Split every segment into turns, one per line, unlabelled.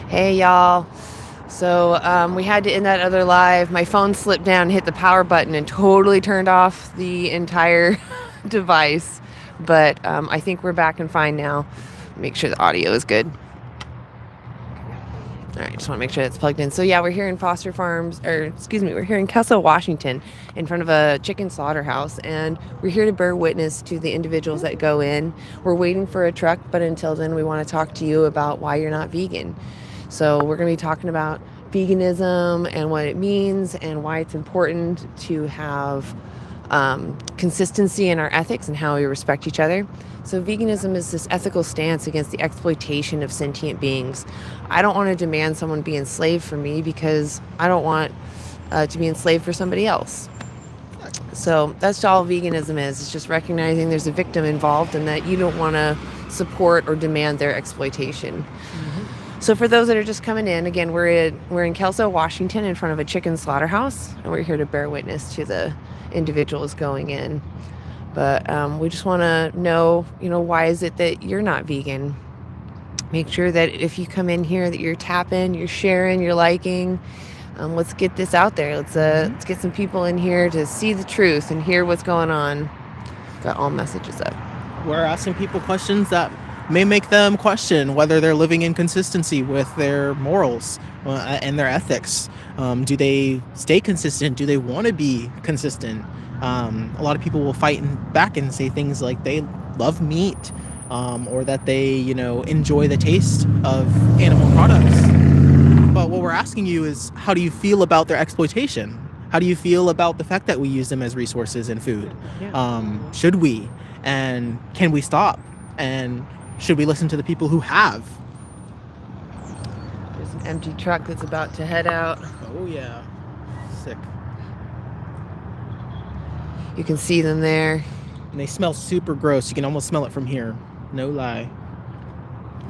Hey, y'all. So we had to end that other live. My phone slipped down, hit the power button, and totally turned off the entire device. But I think we're back and fine now. Make sure the audio is good. All right, just want to make sure it's plugged in. So yeah, we're here in Foster Farms, or excuse me, we're here in Kelso, Washington, in front of a chicken slaughterhouse, and we're here to bear witness to the individuals that go in. We're waiting for a truck, but until then, we want to talk to you about why you're not vegan. So we're going to be talking about veganism and what it means and why it's important to have consistency in our ethics and how we respect each other. So veganism is this ethical stance against the exploitation of sentient beings. I don't want to demand someone be enslaved for me because I don't want to be enslaved for somebody else. So that's all veganism is. It's just recognizing there's a victim involved and that you don't want to support or demand their exploitation. So for those that are just coming in, again, we're in Kelso, Washington, in front of a chicken slaughterhouse, and we're here to bear witness to the individuals going in. But we just want to know, why is it that you're not vegan? Make sure that if you come in here that you're tapping, you're sharing, you're liking. Let's get this out there. Let's get some people in here to see the truth and hear what's going on. Got all messages up.
We're asking people questions that may make them question whether they're living in consistency with their morals and their ethics. Do they stay consistent? Do they want to be consistent? A lot of people will fight back and say things like they love meat or that they, enjoy the taste of animal products. But what we're asking you is, how do you feel about their exploitation? How do you feel about the fact that we use them as resources and food?
Yeah.
Should we? And can we stop? And should we listen to the people who have?
There's an empty truck that's about to head out.
Oh, yeah. Sick.
You can see them there.
And they smell super gross. You can almost smell it from here. No lie.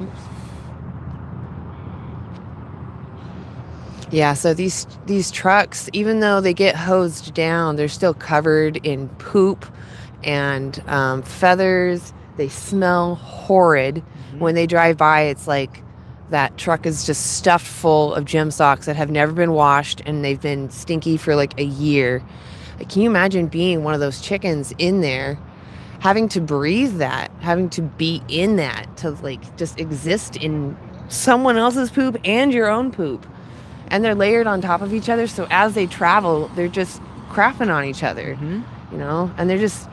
Oops. Yeah, so these trucks, even though they get hosed down, they're still covered in poop and feathers. They smell horrid. When they drive by, it's like that truck is just stuffed full of gym socks that have never been washed and they've been stinky for like a year. Can you imagine being one of those chickens in there, having to breathe that, having to be in that, to like just exist in someone else's poop and your own poop? And they're layered on top of each other, so as they travel, they're just crapping on each other, and they're just,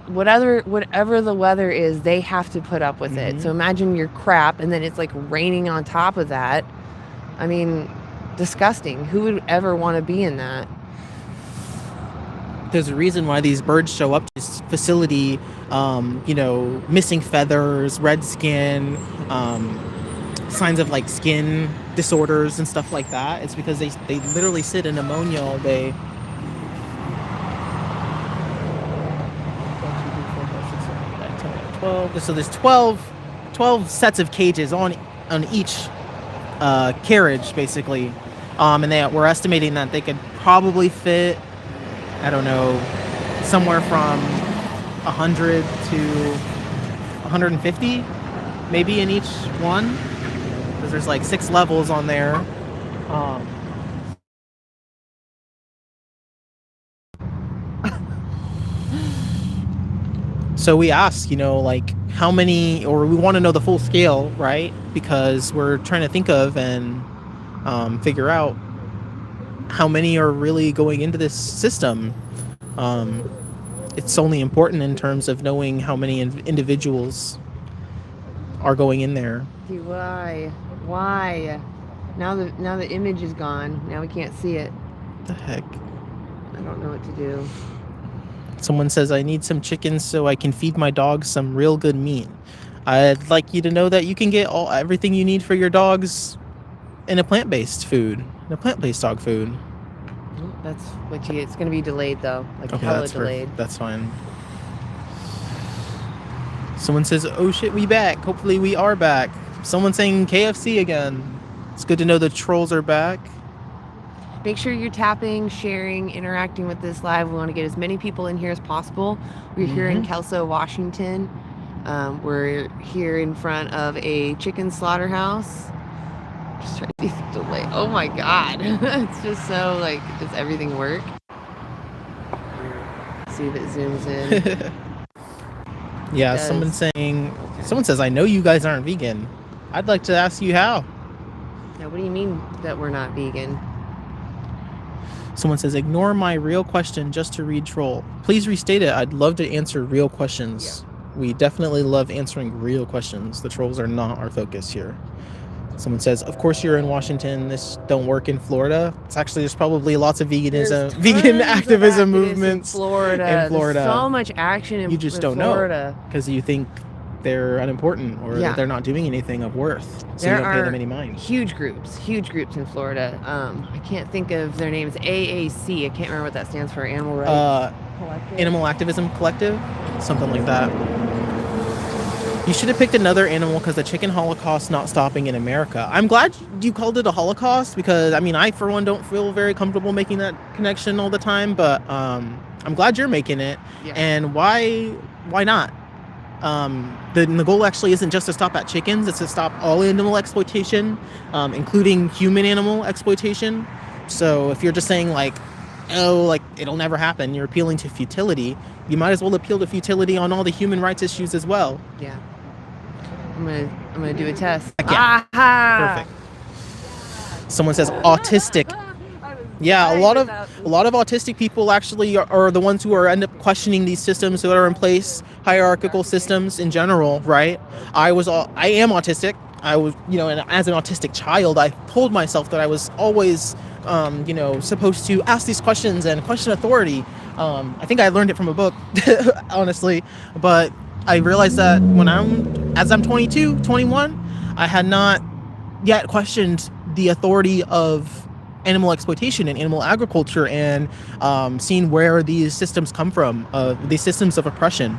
whatever the weather is, they have to put up with it. So imagine your crap, and then it's like raining on top of that. I mean, disgusting. Who would ever want to be in that?
There's a reason why these birds show up to this facility, missing feathers, red skin, signs of like skin disorders and stuff like that. It's because they literally sit in ammonia all day. 1, 2, 3, 4, 5, 6, 7, 8, 9, 10, 12. So there's 12 sets of cages on each carriage, basically. And we're estimating that they could probably fit, I don't know, somewhere from 100 to 150 maybe in each one, because there's like 6 levels on there. So we ask, how many, or we want to know the full scale, right? Because we're trying to think of and figure out how many are really going into this system. It's only important in terms of knowing how many individuals are going in there.
Why? Now the image is gone. Now we can't see it.
What the heck?
I don't know what to do.
Someone says, I need some chickens so I can feed my dogs some real good meat. I'd like you to know that you can get everything you need for your dogs in a plant-based dog food.
That's what you. It's going to be delayed though, like
okay,
hella delayed.
That's fine. Someone says, "Oh shit, we back." Hopefully, we are back. Someone saying KFC again. It's good to know the trolls are back.
Make sure you're tapping, sharing, interacting with this live. We want to get as many people in here as possible. We're here in Kelso, Washington. We're here in front of a chicken slaughterhouse. Just trying to see the delay. Oh my god. It's just so like, does everything work? See if it zooms in.
Yeah,
Does.
someone says, I know you guys aren't vegan. I'd like to ask you how.
Now, what do you mean that we're not vegan?
Someone says, ignore my real question just to read troll. Please restate it. I'd love to answer real questions. Yeah. We definitely love answering real questions. The trolls are not our focus here. Someone says, of course you're in Washington. This don't work in Florida. It's actually, there's probably lots of vegan activism movements
in Florida. There's so much action in Florida.
You just don't know because you think they're unimportant or that they're not doing anything of worth. So you don't pay them any mind.
Huge groups in Florida. I can't think of their names. AAC. I can't remember what that stands for. Animal Rights Collective?
Animal Activism Collective? Something like that. You should have picked another animal because the chicken holocaust not stopping in America. I'm glad you called it a holocaust because, I mean, I, for one, don't feel very comfortable making that connection all the time, but I'm glad you're making it. Yeah. And why not? The goal actually isn't just to stop at chickens, it's to stop all animal exploitation, including human animal exploitation. So if you're just saying like, oh, like it'll never happen, you're appealing to futility, you might as well appeal to futility on all the human rights issues as well.
Yeah. I'm gonna do a test.
Yeah. Perfect. Someone says autistic. Yeah, a lot of autistic people actually are the ones who end up questioning these systems that are in place, hierarchical systems in general, right? I am autistic. I was, and as an autistic child, I told myself that I was always, supposed to ask these questions and question authority. I think I learned it from a book, honestly, but I realized that as I'm 22, 21, I had not yet questioned the authority of animal exploitation and animal agriculture and seeing where these systems come from, these systems of oppression.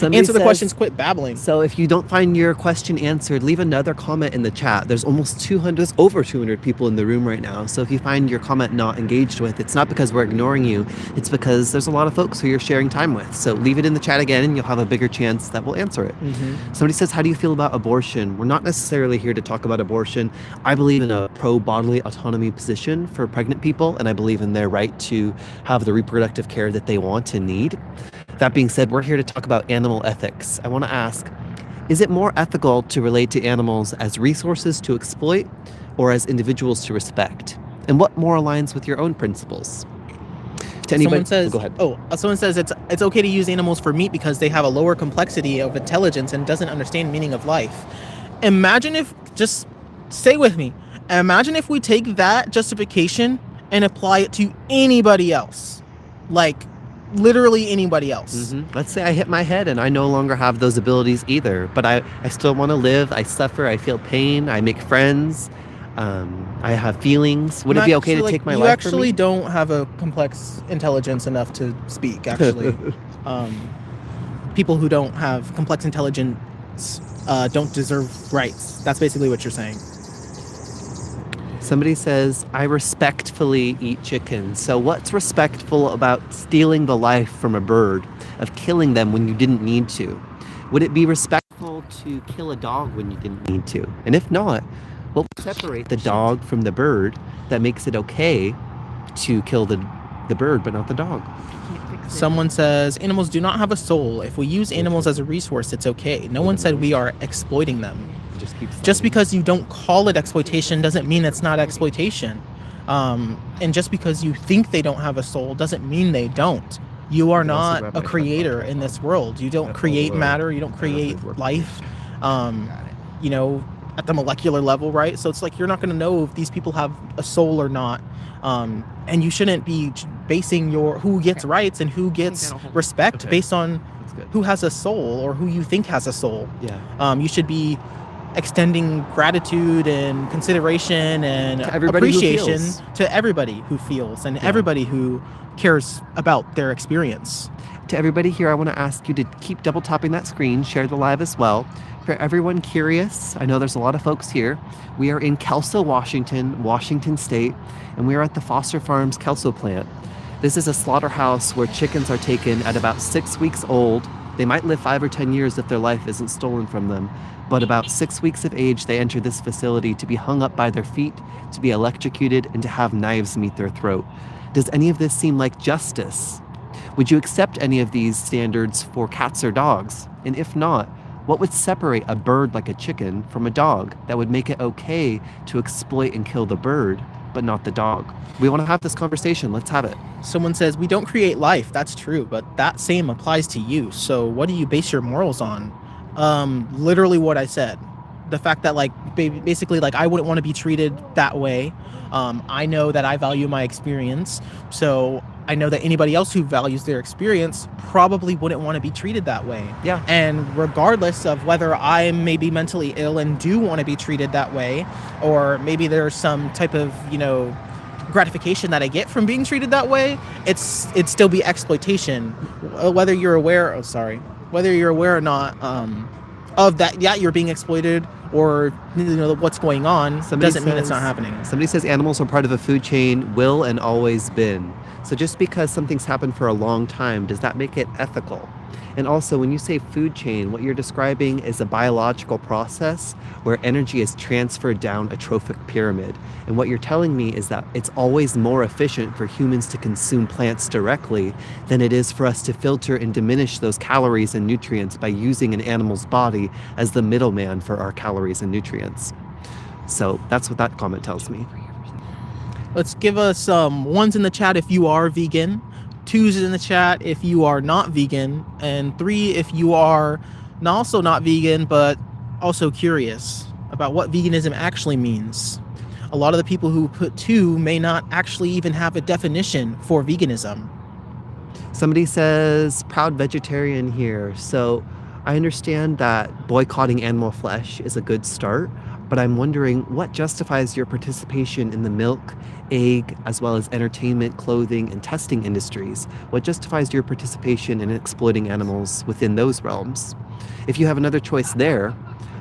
Answer the questions, quit babbling.
So if you don't find your question answered, leave another comment in the chat. There's over 200 people in the room right now. So if you find your comment not engaged with, it's not because we're ignoring you. It's because there's a lot of folks who you're sharing time with. So leave it in the chat again and you'll have a bigger chance that we'll answer it. Mm-hmm. Somebody says, how do you feel about abortion? We're not necessarily here to talk about abortion. I believe in a pro-bodily autonomy position for pregnant people, and I believe in their right to have the reproductive care that they want and need. That being said, we're here to talk about animal ethics. I want to ask, is it more ethical to relate to animals as resources to exploit or as individuals to respect? And what more aligns with your own principles? To anybody, go ahead.
Someone says it's okay to use animals for meat because they have a lower complexity of intelligence and doesn't understand meaning of life. Just stay with me. Imagine if we take that justification and apply it to anybody else. Like, literally anybody else.
Mm-hmm. Let's say I hit my head and I no longer have those abilities either, but I still want to live. I suffer. I feel pain. I make friends. I have feelings. Would it be okay to take my life?
You actually don't have a complex intelligence enough to speak, actually. People who don't have complex intelligence don't deserve rights. That's basically what you're saying.
Somebody says, I respectfully eat chickens. So what's respectful about stealing the life from a bird, of killing them when you didn't need to? Would it be respectful to kill a dog when you didn't need to? And if not, what would separate the dog from the bird that makes it okay to kill the bird but not the dog?
Someone says, animals do not have a soul. If we use animals as a resource, it's okay. No one said we are exploiting them. Just because you don't call it exploitation doesn't mean it's not exploitation. And just because you think they don't have a soul doesn't mean they don't. You are not a creator in this world. You don't create matter. You don't create life, at the molecular level, right? So it's like you're not going to know if these people have a soul or not. And you shouldn't be basing who gets rights and who gets respect based on who has a soul or who you think has a soul.
Yeah.
You should be extending gratitude and consideration and appreciation to everybody who feels and everybody who cares about their experience.
To everybody here, I want to ask you to keep double tapping that screen, share the live as well. For everyone curious, I know there's a lot of folks here. We are in Kelso, Washington State, and we are at the Foster Farms Kelso plant. This is a slaughterhouse where chickens are taken at about 6 weeks old They might live 5 or 10 years if their life isn't stolen from them, but about 6 weeks of age, they enter this facility to be hung up by their feet, to be electrocuted, and to have knives meet their throat. Does any of this seem like justice? Would you accept any of these standards for cats or dogs? And if not, what would separate a bird like a chicken from a dog that would make it okay to exploit and kill the bird, but not the dog? We want to have this conversation. Let's have it.
Someone says, we don't create life. That's true, but that same applies to you. So what do you base your morals on? Literally what I said. The fact that, like, basically, like, I wouldn't want to be treated that way. I know that I value my experience. So I know that anybody else who values their experience probably wouldn't want to be treated that way.
Yeah.
And regardless of whether I'm maybe mentally ill and do want to be treated that way, or maybe there's some type of, gratification that I get from being treated that way, it'd still be exploitation. Whether you're aware or not of that, yeah, you're being exploited, or what's going on, doesn't mean it's not happening.
Somebody says animals are part of a food chain, will and always been. So just because something's happened for a long time, does that make it ethical? And also, when you say food chain, what you're describing is a biological process where energy is transferred down a trophic pyramid. And what you're telling me is that it's always more efficient for humans to consume plants directly than it is for us to filter and diminish those calories and nutrients by using an animal's body as the middleman for our calories and nutrients. So that's what that comment tells me.
Let's give us ones in the chat if you are vegan, 2s in the chat if you are not vegan, and 3 if you are also not vegan but also curious about what veganism actually means. A lot of the people who put 2 may not actually even have a definition for veganism.
Somebody says proud vegetarian here. So I understand that boycotting animal flesh is a good start, but I'm wondering what justifies your participation in the milk, egg, as well as entertainment, clothing, and testing industries? What justifies your participation in exploiting animals within those realms? If you have another choice there,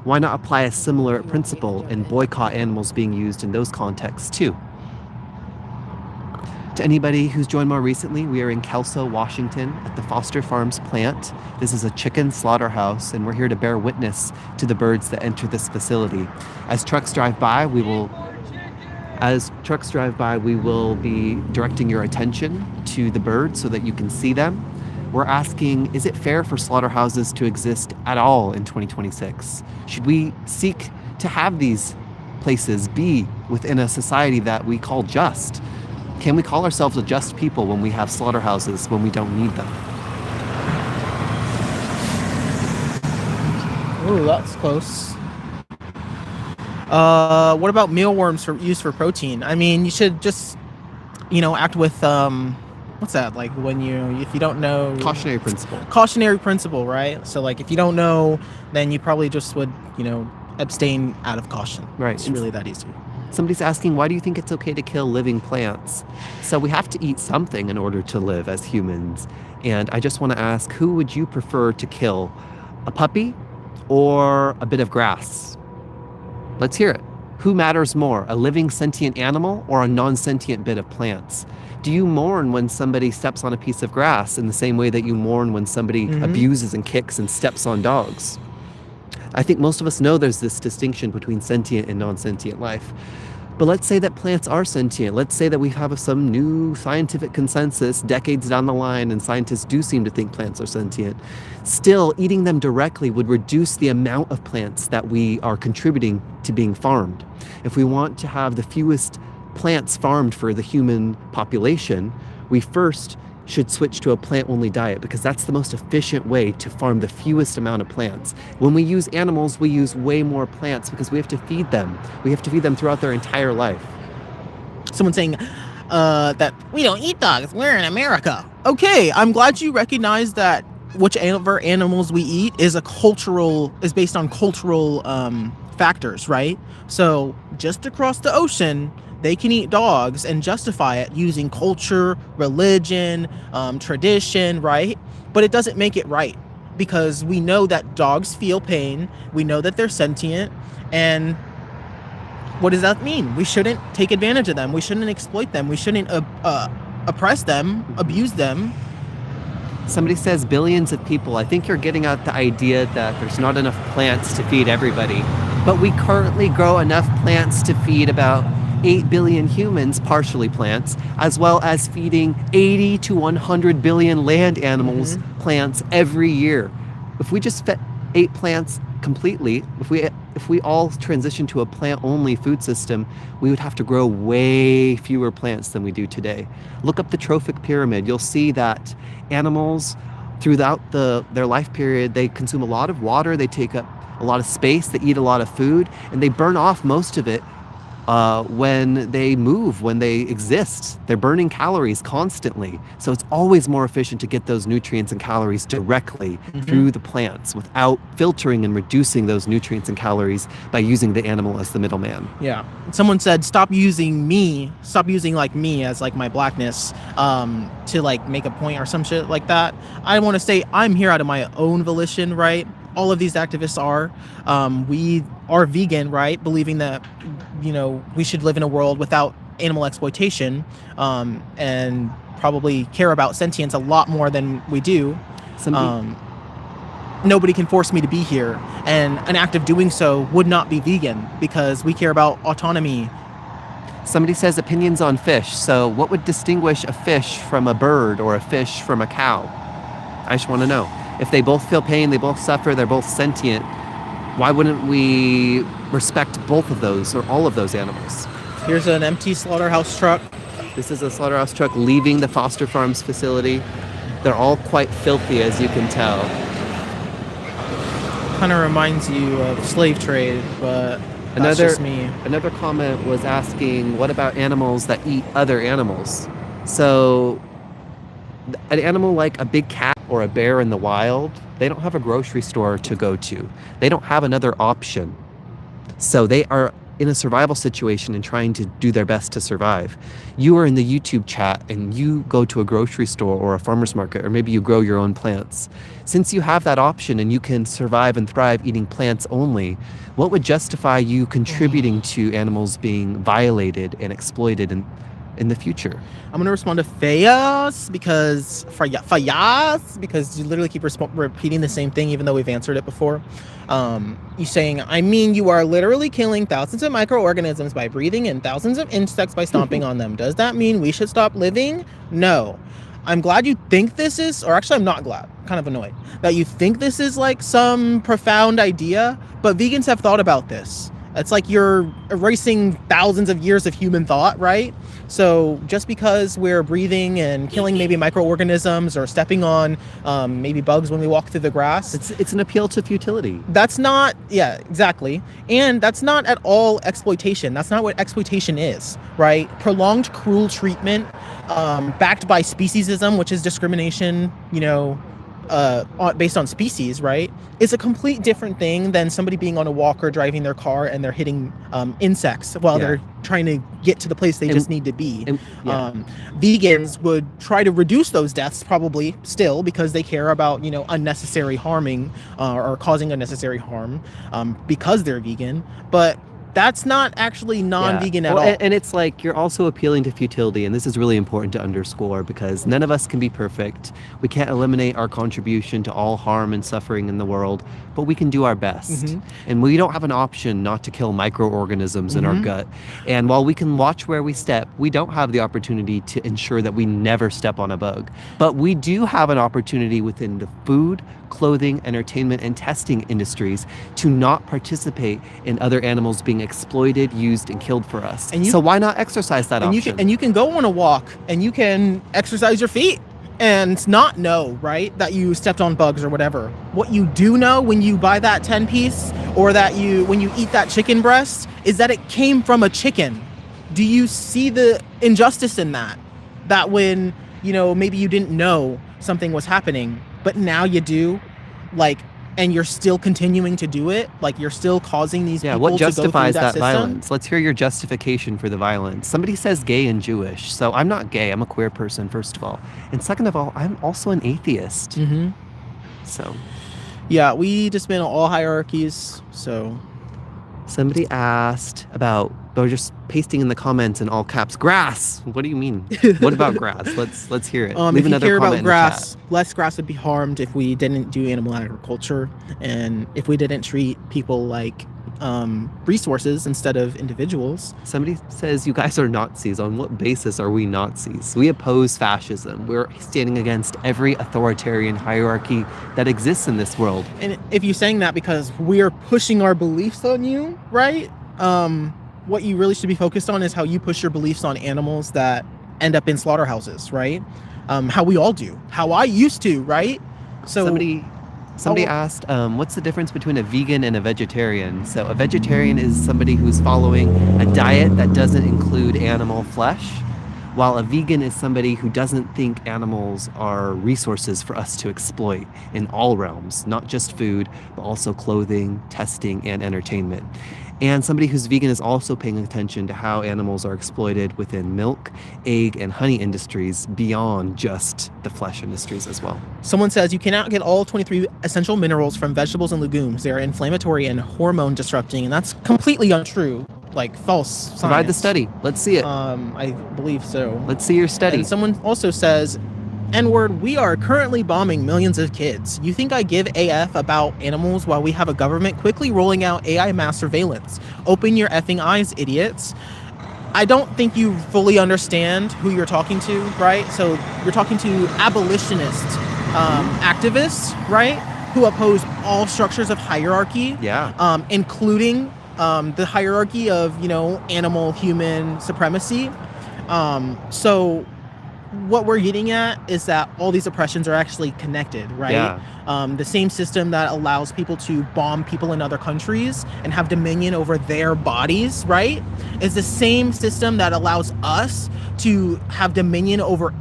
why not apply a similar principle and boycott animals being used in those contexts too? To anybody who's joined more recently, we are in Kelso, Washington at the Foster Farms plant. This is a chicken slaughterhouse, and we're here to bear witness to the birds that enter this facility. As trucks drive by, we will be directing your attention to the birds so that you can see them. We're asking, is it fair for slaughterhouses to exist at all in 2026? Should we seek to have these places be within a society that we call just? Can we call ourselves a just people when we have slaughterhouses when we don't need them?
Ooh, that's close. What about mealworms used for protein? I mean, you should just, act with, what's that? Like if you don't know.
Cautionary principle.
Cautionary principle, right? So like if you don't know, then you probably just would, abstain out of caution.
Right.
It's really that easy.
Somebody's asking, why do you think it's okay to kill living plants? So we have to eat something in order to live as humans. And I just want to ask, who would you prefer to kill? A puppy or a bit of grass? Let's hear it. Who matters more, a living sentient animal or a non-sentient bit of plants? Do you mourn when somebody steps on a piece of grass in the same way that you mourn when somebody abuses and kicks and steps on dogs? I think most of us know there's this distinction between sentient and non-sentient life. But let's say that plants are sentient. Let's say that we have some new scientific consensus decades down the line and scientists do seem to think plants are sentient. Still, eating them directly would reduce the amount of plants that we are contributing to being farmed. If we want to have the fewest plants farmed for the human population, we first should switch to a plant-only diet because that's the most efficient way to farm the fewest amount of plants. When we use animals, we use way more plants because we have to feed them. We have to feed them throughout their entire life.
Someone saying that we don't eat dogs, we're in America. Okay, I'm glad you recognize that whichever animals we eat is based on cultural factors, right? So just across the ocean, they can eat dogs and justify it using culture, religion, tradition, right? But it doesn't make it right because we know that dogs feel pain. We know that they're sentient. And what does that mean? We shouldn't take advantage of them. We shouldn't exploit them. We shouldn't oppress them, abuse them.
Somebody says billions of people. I think you're getting at the idea that there's not enough plants to feed everybody. But we currently grow enough plants to feed about 8 billion humans, partially plants, as well as feeding 80 to 100 billion land animals plants every year. If we just ate plants completely, if we all transition to a plant-only food system, we would have to grow way fewer plants than we do today. Look up the trophic pyramid. You'll see that animals throughout their life period, they consume a lot of water, they take up a lot of space, they eat a lot of food, and they burn off most of it when they move, when they exist. They're burning calories constantly. So it's always more efficient to get those nutrients and calories directly through the plants without filtering and reducing those nutrients and calories by using the animal as the middleman.
Yeah. Someone said, stop using like me as like my blackness to like make a point or some shit like that. I want to say I'm here out of my own volition, right? All of these activists are. We are vegan, right? Believing that, we should live in a world without animal exploitation, and probably care about sentience a lot more than we do. Nobody can force me to be here, and an act of doing so would not be vegan because we care about autonomy.
Somebody says opinions on fish. So what would distinguish a fish from a bird or a fish from a cow? I just want to know. If they both feel pain, they both suffer, they're both sentient, why wouldn't we respect both of those or all of those animals?
Here's an empty slaughterhouse truck.
This is a slaughterhouse truck leaving the Foster Farms facility. They're all quite filthy, as you can tell.
Kind of reminds you of slave trade, but that's just me.
Another comment was asking, what about animals that eat other animals? So an animal like a big cat or a bear in the wild, they don't have a grocery store to go to. They don't have another option. So they are in a survival situation and trying to do their best to survive. You are in the YouTube chat and you go to a grocery store or a farmer's market, or maybe you grow your own plants. Since you have that option and you can survive and thrive eating plants only, what would justify you contributing to animals being violated and exploited in the future?
I'm going to respond to Fayas because you literally keep repeating the same thing even though we've answered it before. You saying, you are literally killing thousands of microorganisms by breathing in thousands of insects by stomping on them. Does that mean we should stop living? No. I'm glad you think this is, or actually I'm not glad, I'm kind of annoyed that you think this is like some profound idea, but vegans have thought about this. It's like you're erasing thousands of years of human thought, right? So just because we're breathing and killing maybe microorganisms or stepping on maybe bugs when we walk through the grass.
It's an appeal to futility.
That's not, yeah, exactly. And that's not at all exploitation. That's not what exploitation is, right? Prolonged cruel treatment backed by speciesism, which is discrimination, based on species, right, is a complete different thing than somebody being on a walk or driving their car and they're hitting insects while they're trying to get to the place they just need to be. Vegans would try to reduce those deaths probably still because they care about, unnecessary harming or causing unnecessary harm because they're vegan. But that's not actually non-vegan at all.
And it's like you're also appealing to futility, and this is really important to underscore because none of us can be perfect. We can't eliminate our contribution to all harm and suffering in the world, but we can do our best. And we don't have an option not to kill microorganisms in our gut. And while we can watch where we step, we don't have the opportunity to ensure that we never step on a bug. But we do have an opportunity within the food, clothing, entertainment, and testing industries to not participate in other animals being exploited, used, and killed for us. So why not exercise that option?
You can go on a walk and you can exercise your feet and not know, right, that you stepped on bugs or whatever. What you do know when you buy that 10-piece or when you eat that chicken breast is that it came from a chicken. Do you see the injustice in that? That when, maybe you didn't know something was happening, but now you do, and you're still continuing to do it, you're still causing these people
what
to go
justifies
through that system?
Violence? Let's hear your justification for the violence. Somebody says gay and Jewish, so I'm not gay. I'm a queer person, first of all, and second of all, I'm also an atheist. So
yeah, we dismantle all hierarchies. So
Somebody asked about, they're just pasting in the comments in all caps, grass. What do you mean? What about grass? Let's hear it.
If you care about
in the
grass,
chat.
less grass would be harmed if we didn't do animal agriculture, and if we didn't treat people like resources instead of individuals.
Somebody says, you guys are Nazis. On what basis are we Nazis? We oppose fascism. We're standing against every authoritarian hierarchy that exists in this world.
And if you're saying that because we are pushing our beliefs on you, right? What you really should be focused on is how you push your beliefs on animals that end up in slaughterhouses, right? How we all do, how I used to, right? So
Somebody asked, what's the difference between a vegan and a vegetarian? So a vegetarian is somebody who's following a diet that doesn't include animal flesh, while a vegan is somebody who doesn't think animals are resources for us to exploit in all realms, not just food, but also clothing, testing, and entertainment. And somebody who's vegan is also paying attention to how animals are exploited within milk, egg, and honey industries beyond just the flesh industries as well.
Someone says you cannot get all 23 essential minerals from vegetables and legumes. They are inflammatory and hormone disrupting, and that's completely untrue. Like false science.
Provide the study. Let's see it.
I believe so.
Let's see your study.
And someone also says, N-word, we are currently bombing millions of kids. You think I give AF about animals while we have a government quickly rolling out AI mass surveillance? Open your effing eyes, idiots. I don't think you fully understand who you're talking to, right? So you're talking to abolitionist activists, right? Who oppose all structures of hierarchy, including the hierarchy of, animal-human supremacy. So what we're getting at is that all these oppressions are actually connected, right? The same system that allows people to bomb people in other countries and have dominion over their bodies, right, is the same system that allows us to have dominion over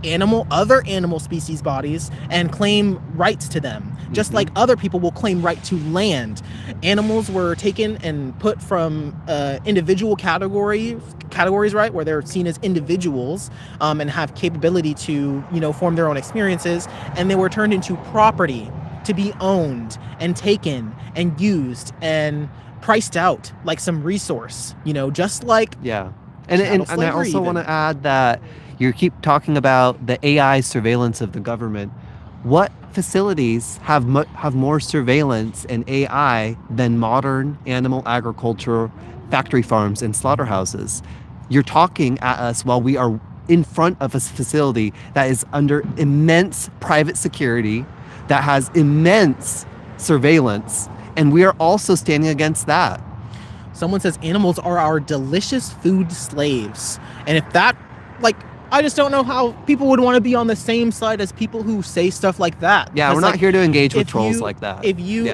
other animal species bodies and claim rights to them, just like other people will claim right to land. Animals were taken and put from individual categories, right, where they're seen as individuals and have capability to, form their own experiences, and they were turned into property to be owned and taken and used and priced out like some resource, just like
And I also want to add that you keep talking about the AI surveillance of the government. What facilities have more surveillance and AI than modern animal agriculture, factory farms, and slaughterhouses? You're talking at us while we are in front of a facility that is under immense private security, that has immense surveillance, and we are also standing against that.
Someone says animals are our delicious food slaves. And if that, I just don't know how people would want to be on the same side as people who say stuff like that.
Yeah, we're not here to engage with trolls like that.
If you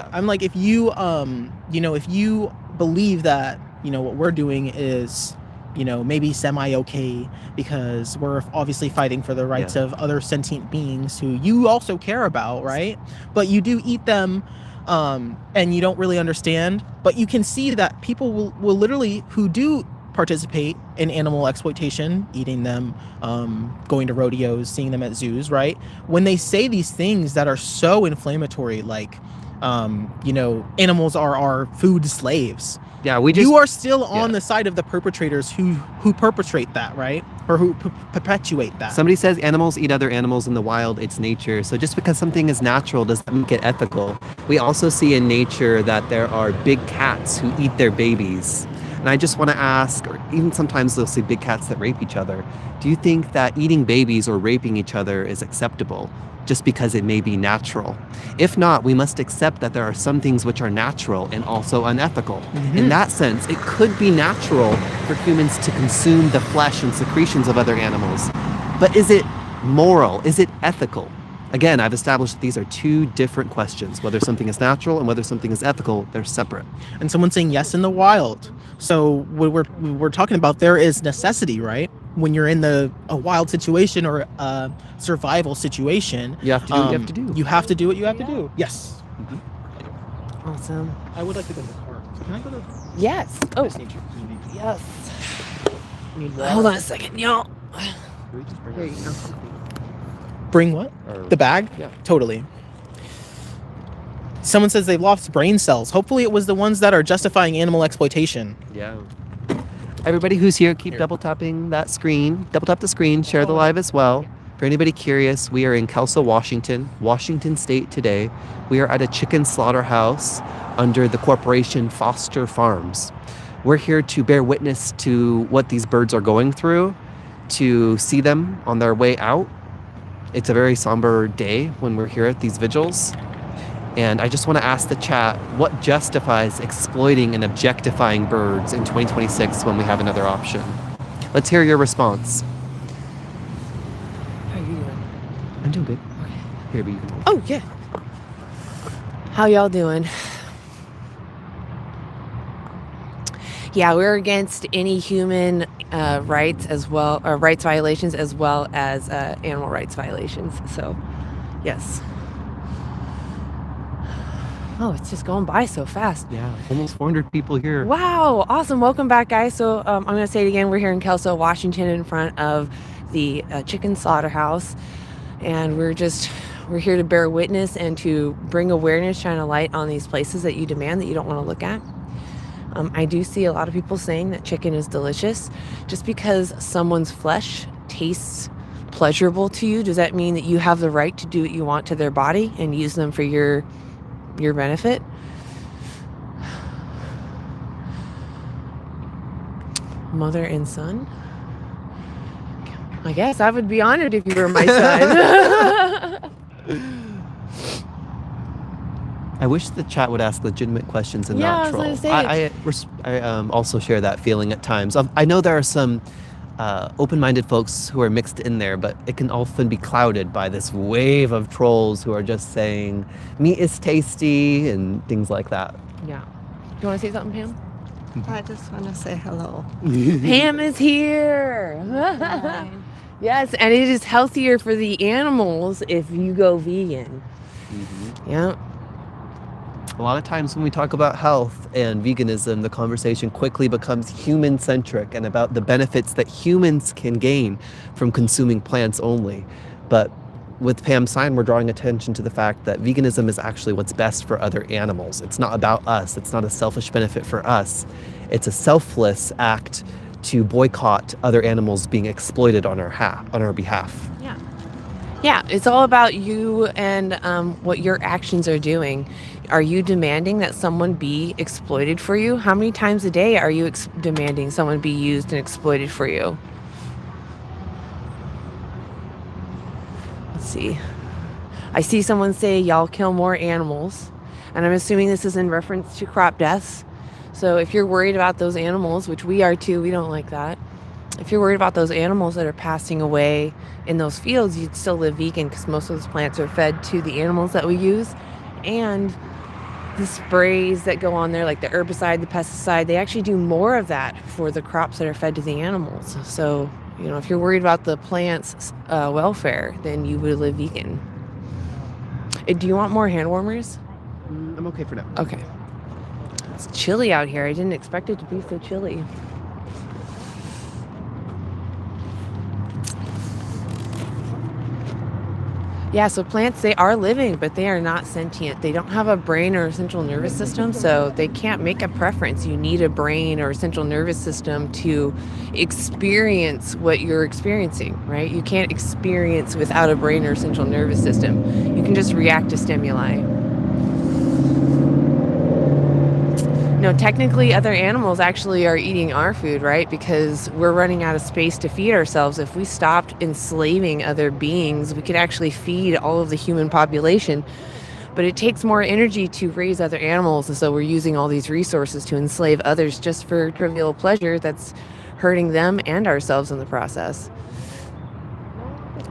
believe that, what we're doing is, maybe semi-okay because we're obviously fighting for the rights of other sentient beings who you also care about, right? But you do eat them, and you don't really understand. But you can see that people will literally, who do participate in animal exploitation, eating them, going to rodeos, seeing them at zoos, right? When they say these things that are so inflammatory, like, animals are our food slaves. You are still on the side of the perpetrators who perpetrate that, right? Or who perpetuate that.
Somebody says animals eat other animals in the wild, it's nature. So just because something is natural doesn't make it ethical. We also see in nature that there are big cats who eat their babies. And I just want to ask, or even sometimes they'll see big cats that rape each other. Do you think that eating babies or raping each other is acceptable just because it may be natural? If not, we must accept that there are some things which are natural and also unethical. In that sense, it could be natural for humans to consume the flesh and secretions of other animals. But is it moral? Is it ethical? Again, I've established that these are two different questions. Whether something is natural and whether something is ethical, they're separate.
And someone's saying yes in the wild. So what we're talking about, there is necessity, right? When you're in a wild situation or a survival situation,
you have to do what you have to do.
You have to do what you have to do. Yes.
Awesome.
I would like to go to the car. Can I go to?
Yes. Oh. Yes. Hold on a second, y'all. Here you go.
Bring what? The bag?
Yeah.
Totally. Someone says they've lost brain cells. Hopefully it was the ones that are justifying animal exploitation.
Yeah. Everybody who's here, keep double tapping that screen. Double tap the screen, share the live as well. For anybody curious, we are in Kelso, Washington State today. We are at a chicken slaughterhouse under the corporation Foster Farms. We're here to bear witness to what these birds are going through, to see them on their way out. It's a very somber day when we're here at these vigils. And I just want to ask the chat, what justifies exploiting and objectifying birds in 2026 when we have another option? Let's hear your response.
How are you doing?
I'm doing good. Here, but you can.
Oh, yeah. How y'all doing? Yeah, we're against any human rights as well, or rights violations as well as animal rights violations. So, yes. Oh, it's just going by so fast.
Yeah, almost 400 people here.
Wow, awesome. Welcome back, guys. So I'm going to say it again. We're here in Kelso, Washington, in front of the chicken slaughterhouse. And we're here to bear witness and to bring awareness, shine a light on these places that you demand that you don't want to look at. I do see a lot of people saying that chicken is delicious. Just because someone's flesh tastes pleasurable to you, does that mean that you have the right to do what you want to their body and use them for your benefit? Mother and son? I guess I would be honored if you were my son.
I wish the chat would ask legitimate questions and
Yeah,
not
I was
troll.
gonna say.
I also share that feeling at times. I know there are some open-minded folks who are mixed in there, but it can often be clouded by this wave of trolls who are just saying meat is tasty and things like that.
Yeah. You want to say something, Pam?
I just want to say hello.
Pam is here.
Hi.
Yes, and it is healthier for the animals if you go vegan.
Mm-hmm.
Yeah.
A lot of times when we talk about health and veganism, the conversation quickly becomes human-centric and about the benefits that humans can gain from consuming plants only. But with Pam's sign, we're drawing attention to the fact that veganism is actually what's best for other animals. It's not about us. It's not a selfish benefit for us. It's a selfless act to boycott other animals being exploited on our behalf.
Yeah. Yeah, it's all about you and what your actions are doing. Are you demanding that someone be exploited for you? How many times a day are you demanding someone be used and exploited for you? Let's see. I see someone say, y'all kill more animals. And I'm assuming this is in reference to crop deaths. So if you're worried about those animals, which we are too, we don't like that. If you're worried about those animals that are passing away in those fields, you'd still live vegan because most of those plants are fed to the animals that we use. And the sprays that go on there, like the herbicide, the pesticide, they actually do more of that for the crops that are fed to the animals. So, you know, if you're worried about the plant's welfare, then you would live vegan. Do you want more hand warmers?
I'm okay for now.
Okay. It's chilly out here. I didn't expect it to be so chilly. Yeah, so plants, they are living, but they are not sentient. They don't have a brain or a central nervous system, so they can't make a preference. You need a brain or a central nervous system to experience what you're experiencing, right? You can't experience without a brain or central nervous system. You can just react to stimuli. No, technically other animals actually are eating our food, right? Because we're running out of space to feed ourselves. If we stopped enslaving other beings, we could actually feed all of the human population. But it takes more energy to raise other animals, and so we're using all these resources to enslave others just for trivial pleasure that's hurting them and ourselves in the process.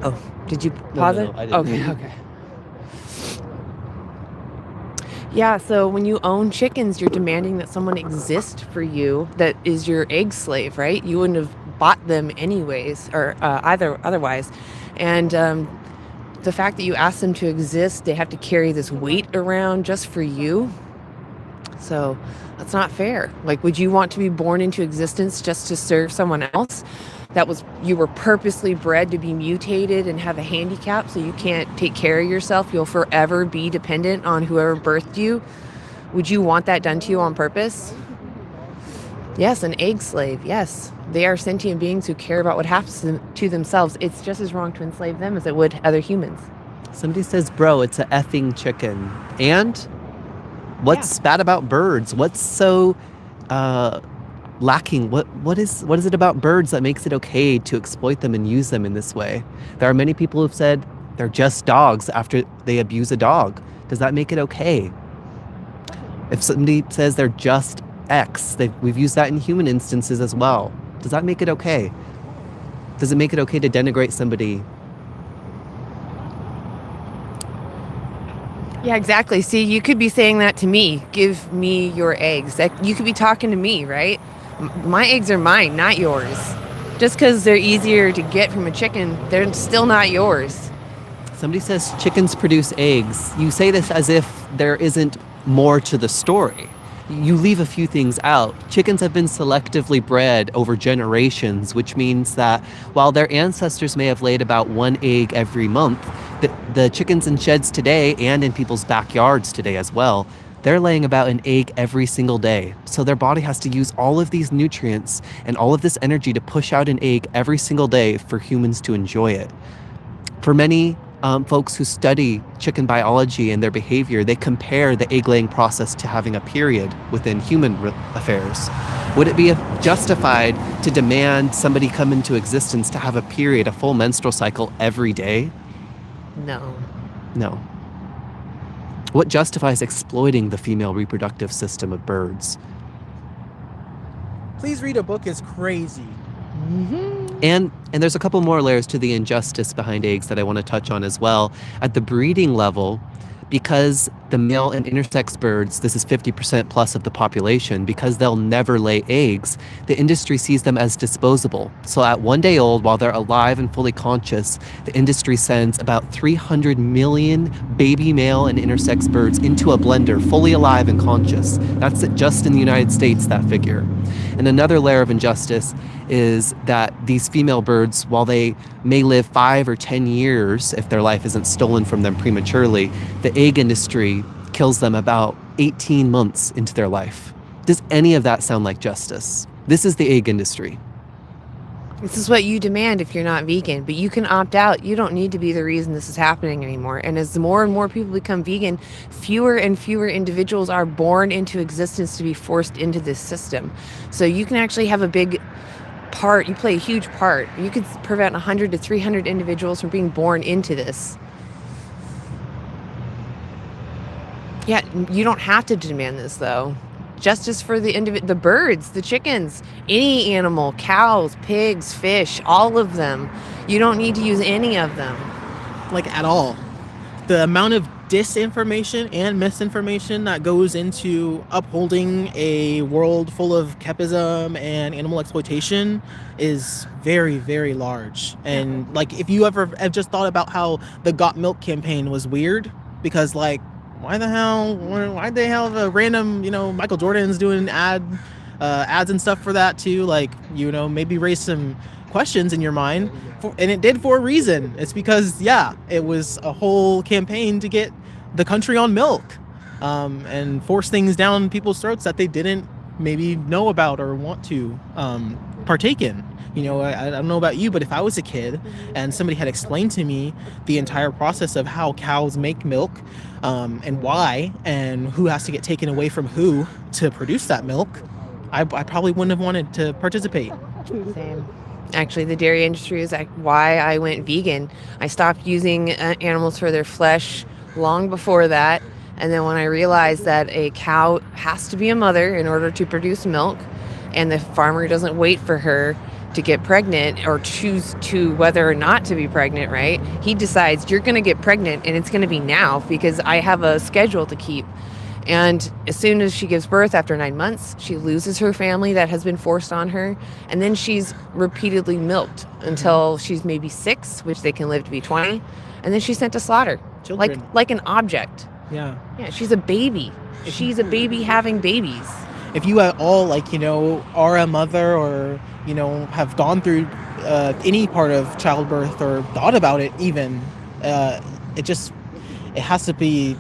Oh, did you pause it?
I didn't.
Okay. Yeah, so when you own chickens, you're demanding that someone exist for you that is your egg slave, right? You wouldn't have bought them anyways, or otherwise. And the fact that you ask them to exist, they have to carry this weight around just for you. So that's not fair. Like, would you want to be born into existence just to serve someone else? You were purposely bred to be mutated and have a handicap, so you can't take care of yourself. You'll forever be dependent on whoever birthed you. Would you want that done to you on purpose? Yes, an egg slave. Yes, they are sentient beings who care about what happens to themselves. It's just as wrong to enslave them as it would other humans.
Somebody says, bro, it's a effing chicken. And what's bad about birds? What's so lacking? What is it about birds that makes it okay to exploit them and use them in this way? There are many people who've said they're just dogs after they abuse a dog. Does that make it okay? If somebody says they're just X, we've used that in human instances as well. Does that make it okay? Does it make it okay to denigrate somebody?
Yeah, exactly. See, you could be saying that to me. Give me your eggs. You could be talking to me, right? My eggs are mine, not yours. Just because they're easier to get from a chicken, they're still not yours.
Somebody says chickens produce eggs. You say this as if there isn't more to the story. You leave a few things out. Chickens have been selectively bred over generations, which means that while their ancestors may have laid about one egg every month, the chickens in sheds today and in people's backyards today as well, they're laying about an egg every single day. So their body has to use all of these nutrients and all of this energy to push out an egg every single day for humans to enjoy it. For many folks who study chicken biology and their behavior, they compare the egg-laying process to having a period within human affairs. Would it be justified to demand somebody come into existence to have a period, a full menstrual cycle every day?
No.
No. What justifies exploiting the female reproductive system of birds?
Please read a book is crazy.
And there's a couple more layers to the injustice behind eggs that I want to touch on as well. At the breeding level, because the male and intersex birds, this is 50% plus of the population, because they'll never lay eggs, the industry sees them as disposable. So at 1 day old, while they're alive and fully conscious, the industry sends about 300 million baby male and intersex birds into a blender, fully alive and conscious. That's just in the United States, that figure. And another layer of injustice is that these female birds, while they may live 5 or 10 years if their life isn't stolen from them prematurely, the egg industry kills them about 18 months into their life. Does any of that sound like justice? This is the egg industry.
This is what you demand if you're not vegan, but you can opt out. You don't need to be the reason this is happening anymore. And as more and more people become vegan, fewer and fewer individuals are born into existence to be forced into this system. So you can actually have a big part, you play a huge part. You could prevent 100 to 300 individuals from being born into this. Yeah, you don't have to demand this though. Justice for the birds, the chickens, any animal, cows, pigs, fish, all of them. You don't need to use any of them.
Like at all. The amount of disinformation and misinformation that goes into upholding a world full of kepism and animal exploitation is very, very large. And like, if you ever have just thought about how the Got Milk campaign was weird, because like, why'd they have a random, Michael Jordan's doing ads and stuff for that too? Like, maybe raise some questions in your mind. And it did for a reason. It's because, it was a whole campaign to get the country on milk and force things down people's throats that they didn't maybe know about or want to partake in. I don't know about you, but if I was a kid and somebody had explained to me the entire process of how cows make milk and why and who has to get taken away from who to produce that milk, I probably wouldn't have wanted to participate.
Same. Actually, the dairy industry is why I went vegan. I stopped using animals for their flesh long before that. And then when I realized that a cow has to be a mother in order to produce milk, and the farmer doesn't wait for her to get pregnant or choose to whether or not to be pregnant, right? He decides you're going to get pregnant and it's going to be now because I have a schedule to keep. And as soon as she gives birth after 9 months, she loses her family that has been forced on her. And then she's repeatedly milked until she's maybe 6, which they can live to be 20. And then she's sent to slaughter.
Children.
Like an object.
Yeah.
Yeah, she's a baby. She's a baby having babies.
If you at all, like, are a mother or, have gone through any part of childbirth or thought about it even, uh, it has to be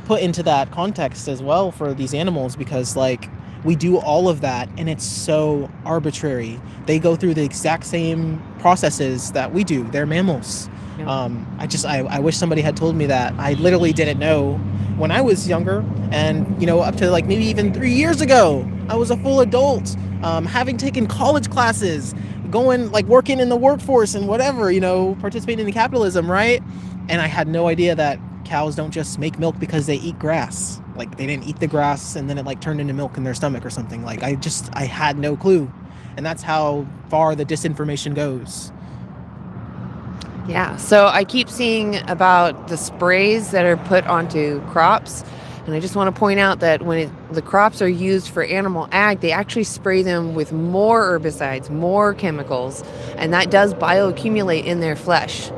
put into that context as well for these animals, because like we do all of that and it's so arbitrary. They go through the exact same processes that we do. They're mammals.
Yeah.
I wish somebody had told me that. I literally didn't know when I was younger, and up to like maybe even 3 years ago, I was a full adult, having taken college classes, going like working in the workforce and whatever, participating in capitalism, right? And I had no idea that cows don't just make milk because they eat grass. Like they didn't eat the grass and then it like turned into milk in their stomach or something. Like I had no clue. And that's how far the disinformation goes.
Yeah, so I keep seeing about the sprays that are put onto crops, and I just want to point out that when the crops are used for animal ag, they actually spray them with more herbicides, more chemicals, and that does bioaccumulate in their flesh.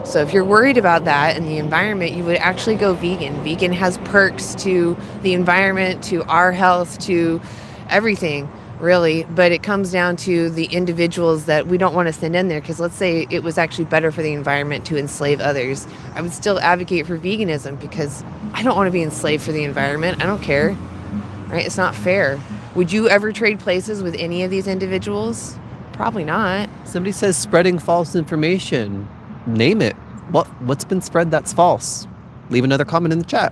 So if you're worried about that and the environment, you would actually go vegan. Vegan has perks to the environment, to our health, to everything, really. But it comes down to the individuals that we don't want to send in there, because let's say it was actually better for the environment to enslave others. I would still advocate for veganism because I don't want to be enslaved for the environment. I don't care, right? It's not fair. Would you ever trade places with any of these individuals? Probably not.
Somebody says spreading false information. Name it. What's been spread that's false? Leave another comment in the chat.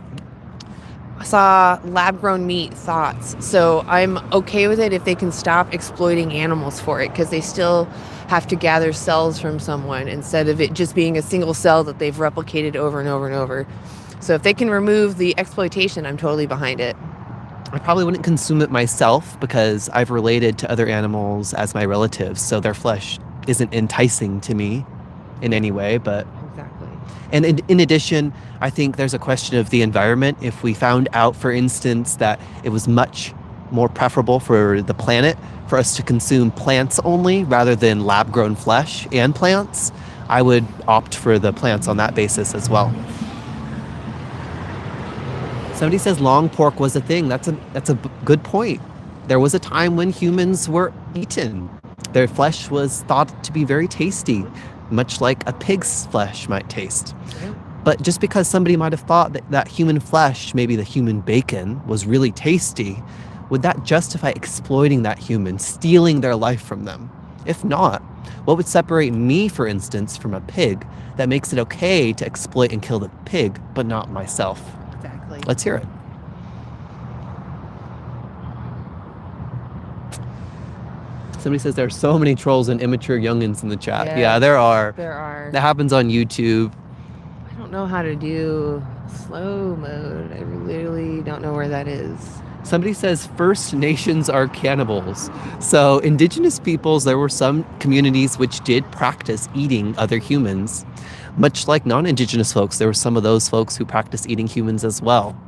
I saw lab-grown meat thoughts. So I'm okay with it if they can stop exploiting animals for it, because they still have to gather cells from someone instead of it just being a single cell that they've replicated over and over and over. So if they can remove the exploitation, I'm totally behind it.
I probably wouldn't consume it myself because I've related to other animals as my relatives, so their flesh isn't enticing to me in any way, but
Exactly.
and in addition, I think there's a question of the environment. If we found out, for instance, that it was much more preferable for the planet for us to consume plants only rather than lab-grown flesh and plants, I would opt for the plants on that basis as well. Somebody says long pork was a thing. That's a good point. There was a time when humans were eaten. Their flesh was thought to be very tasty, much like a pig's flesh might taste.
Yeah.
But just because somebody might have thought that human flesh, maybe the human bacon, was really tasty, would that justify exploiting that human, stealing their life from them? If not, what would separate me, for instance, from a pig that makes it okay to exploit and kill the pig, but not myself?
Exactly.
Let's hear it. Somebody says there are so many trolls and immature youngins in the chat.
Yes,
Yeah, there are.
There are.
That happens on YouTube.
I don't know how to do slow mode. I literally don't know where that is.
Somebody says First Nations are cannibals. So Indigenous peoples, there were some communities which did practice eating other humans. Much like non-Indigenous folks, there were some of those folks who practice eating humans as well.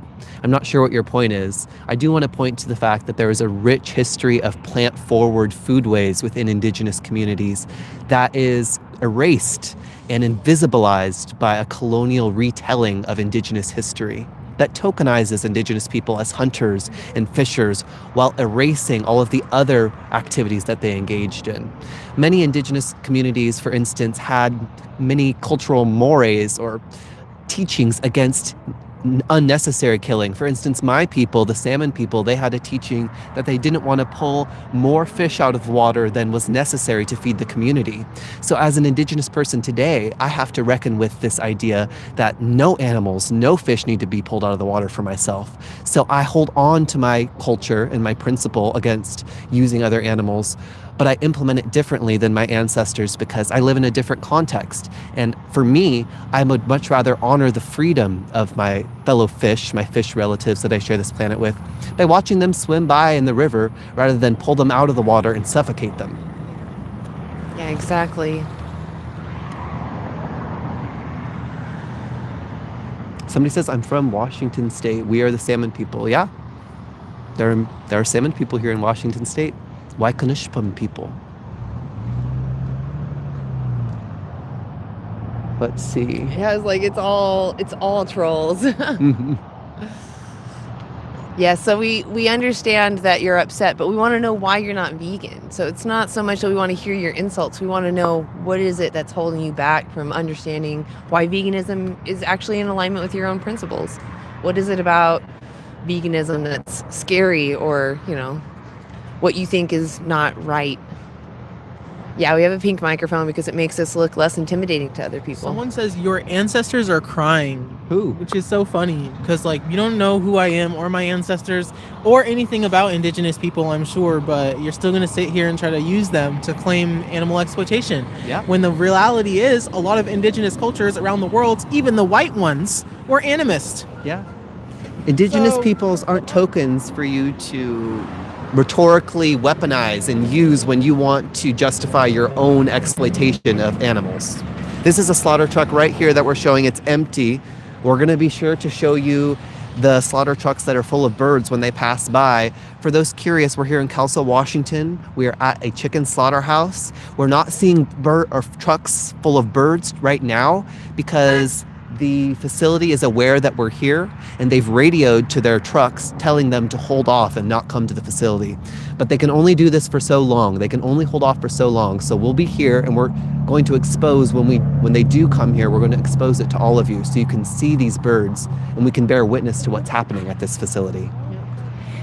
I'm not sure what your point is. I do want to point to the fact that there is a rich history of plant-forward foodways within Indigenous communities that is erased and invisibilized by a colonial retelling of Indigenous history that tokenizes Indigenous people as hunters and fishers while erasing all of the other activities that they engaged in. Many Indigenous communities, for instance, had many cultural mores or teachings against unnecessary killing. For instance, my people, the salmon people, they had a teaching that they didn't want to pull more fish out of the water than was necessary to feed the community. So as an Indigenous person today, I have to reckon with this idea that no animals, no fish need to be pulled out of the water for myself. So I hold on to my culture and my principle against using other animals, but I implement it differently than my ancestors because I live in a different context. And for me, I would much rather honor the freedom of my fellow fish, my fish relatives that I share this planet with, by watching them swim by in the river rather than pull them out of the water and suffocate them.
Yeah, exactly.
Somebody says, I'm from Washington State. We are the salmon people. Yeah, there are salmon people here in Washington State. Waikonishpum people. Let's see.
Yeah, it's like it's all trolls. Yeah, so we understand that you're upset, but we want to know why you're not vegan. So it's not so much that we want to hear your insults. We want to know what is it that's holding you back from understanding why veganism is actually in alignment with your own principles. What is it about veganism that's scary, or, what you think is not right? Yeah, we have a pink microphone because it makes us look less intimidating to other people.
Someone says your ancestors are crying.
Who?
Which is so funny because, like, you don't know who I am or my ancestors or anything about Indigenous people, I'm sure, but you're still going to sit here and try to use them to claim animal exploitation.
Yeah.
When the reality is a lot of Indigenous cultures around the world, even the white ones, were animist.
Yeah. Indigenous
So-
peoples aren't tokens for you to rhetorically weaponize and use when you want to justify your own exploitation of animals. This is a slaughter truck right here that we're showing. It's empty. We're going to be sure to show you the slaughter trucks that are full of birds when they pass by. For those curious, we're here in Kelso, Washington. We are at a chicken slaughterhouse. We're not seeing trucks full of birds right now because the facility is aware that we're here, and they've radioed to their trucks telling them to hold off and not come to the facility. But they can only do this for so long. They can only hold off for so long. So we'll be here, and we're going to expose when they do come here, we're going to expose it to all of you so you can see these birds and we can bear witness to what's happening at this facility.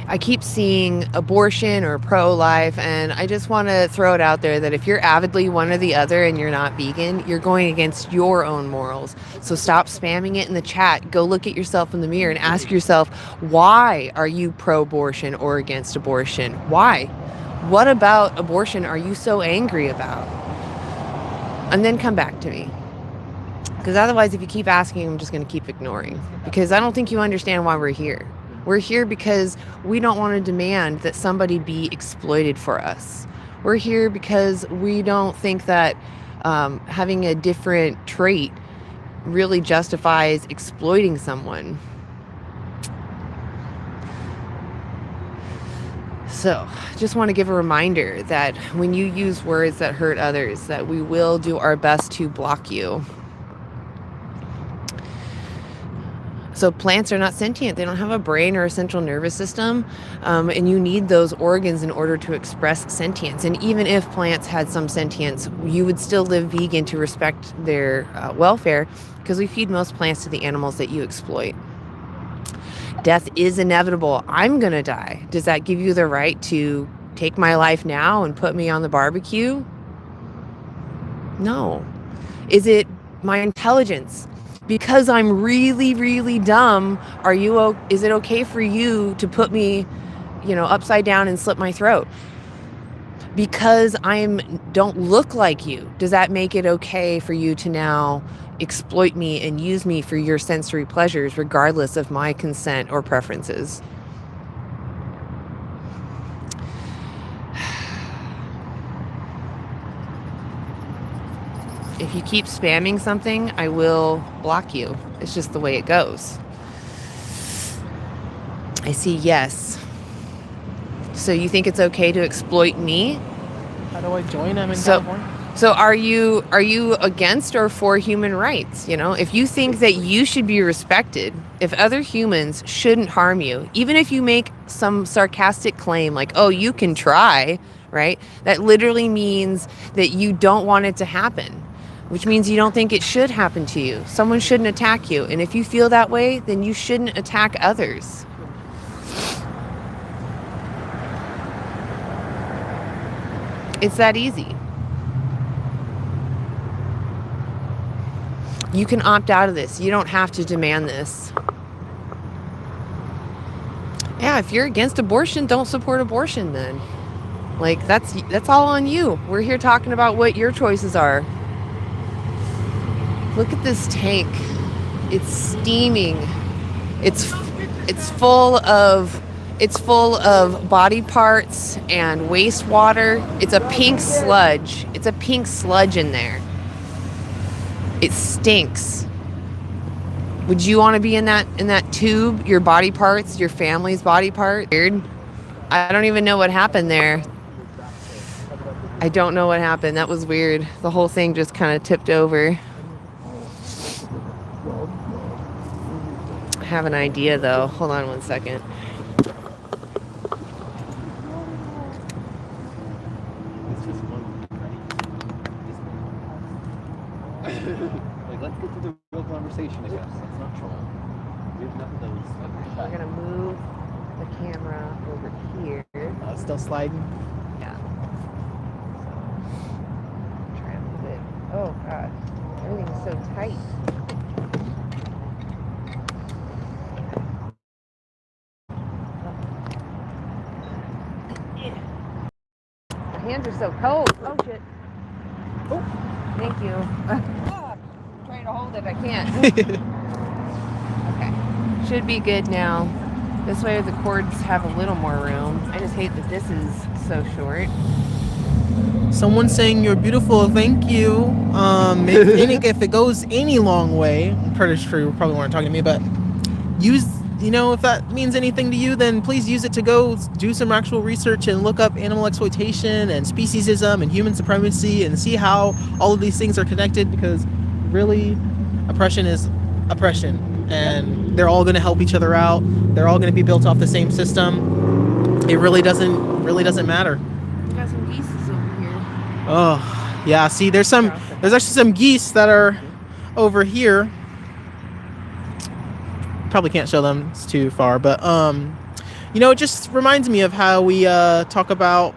I keep seeing abortion or pro-life, and I just want to throw it out there that if you're avidly one or the other and you're not vegan, you're going against your own morals. So stop spamming it in the chat. Go look at yourself in the mirror and ask yourself, why are you pro-abortion or against abortion? Why? What about abortion are you so angry about? And then come back to me. Because otherwise, if you keep asking, I'm just going to keep ignoring. Because I don't think you understand why we're here. We're here because we don't want to demand that somebody be exploited for us. We're here because we don't think that having a different trait really justifies exploiting someone. So, just want to give a reminder that when you use words that hurt others, that we will do our best to block you. So plants are not sentient. They don't have a brain or a central nervous system, and you need those organs in order to express sentience. And even if plants had some sentience, you would still live vegan to respect their welfare, because we feed most plants to the animals that you exploit. Death is inevitable. I'm gonna die. Does that give you the right to take my life now and put me on the barbecue? No. Is it my intelligence? Because I'm really, really dumb, is it okay for you to put me, upside down and slit my throat? Because don't look like you, does that make it okay for you to now exploit me and use me for your sensory pleasures, regardless of my consent or preferences? If you keep spamming something, I will block you. It's just the way it goes. I see yes. So you think it's okay to exploit me?
How do I join? I'm in California.
So are you against or for human rights? If you think that you should be respected, if other humans shouldn't harm you, even if you make some sarcastic claim like, oh, you can try, right? That literally means that you don't want it to happen, which means you don't think it should happen to you. Someone shouldn't attack you. And if you feel that way, then you shouldn't attack others. It's that easy. You can opt out of this. You don't have to demand this. Yeah, if you're against abortion, don't support abortion then. Like, that's all on you. We're here talking about what your choices are. Look at this tank. It's steaming. It's full of body parts and wastewater. It's a pink sludge. It's a pink sludge in there. It stinks. Would you want to be in that tube? Your body parts, your family's body part? Weird. I don't even know what happened there. I don't know what happened. That was weird. The whole thing just kind of tipped over. I have an idea though. Hold on one second.
Like, let's get to the real conversation again. Let's not troll. We have enough of those.
We're gonna move the camera over here.
Still sliding.
Yeah. Try and move it. Oh god, everything's so tight. My hands are so cold. Oh shit. Oh, thank you. I'm trying to hold it, I can't. Okay, should be good now. This way the cords have a little more room. I just hate that this is so short.
Someone's saying you're beautiful. Thank you. If it goes any long way, I'm pretty sure you probably weren't talking to me, but if that means anything to you, then please use it to go do some actual research and look up animal exploitation and speciesism and human supremacy and see how all of these things are connected, because really oppression is oppression, and they're all going to help each other out. They're all going to be built off the same system. It really doesn't matter.
Got some geese over here.
Oh, yeah. See, there's actually some geese that are over here. Probably can't show them, it's too far, but it just reminds me of how we talk about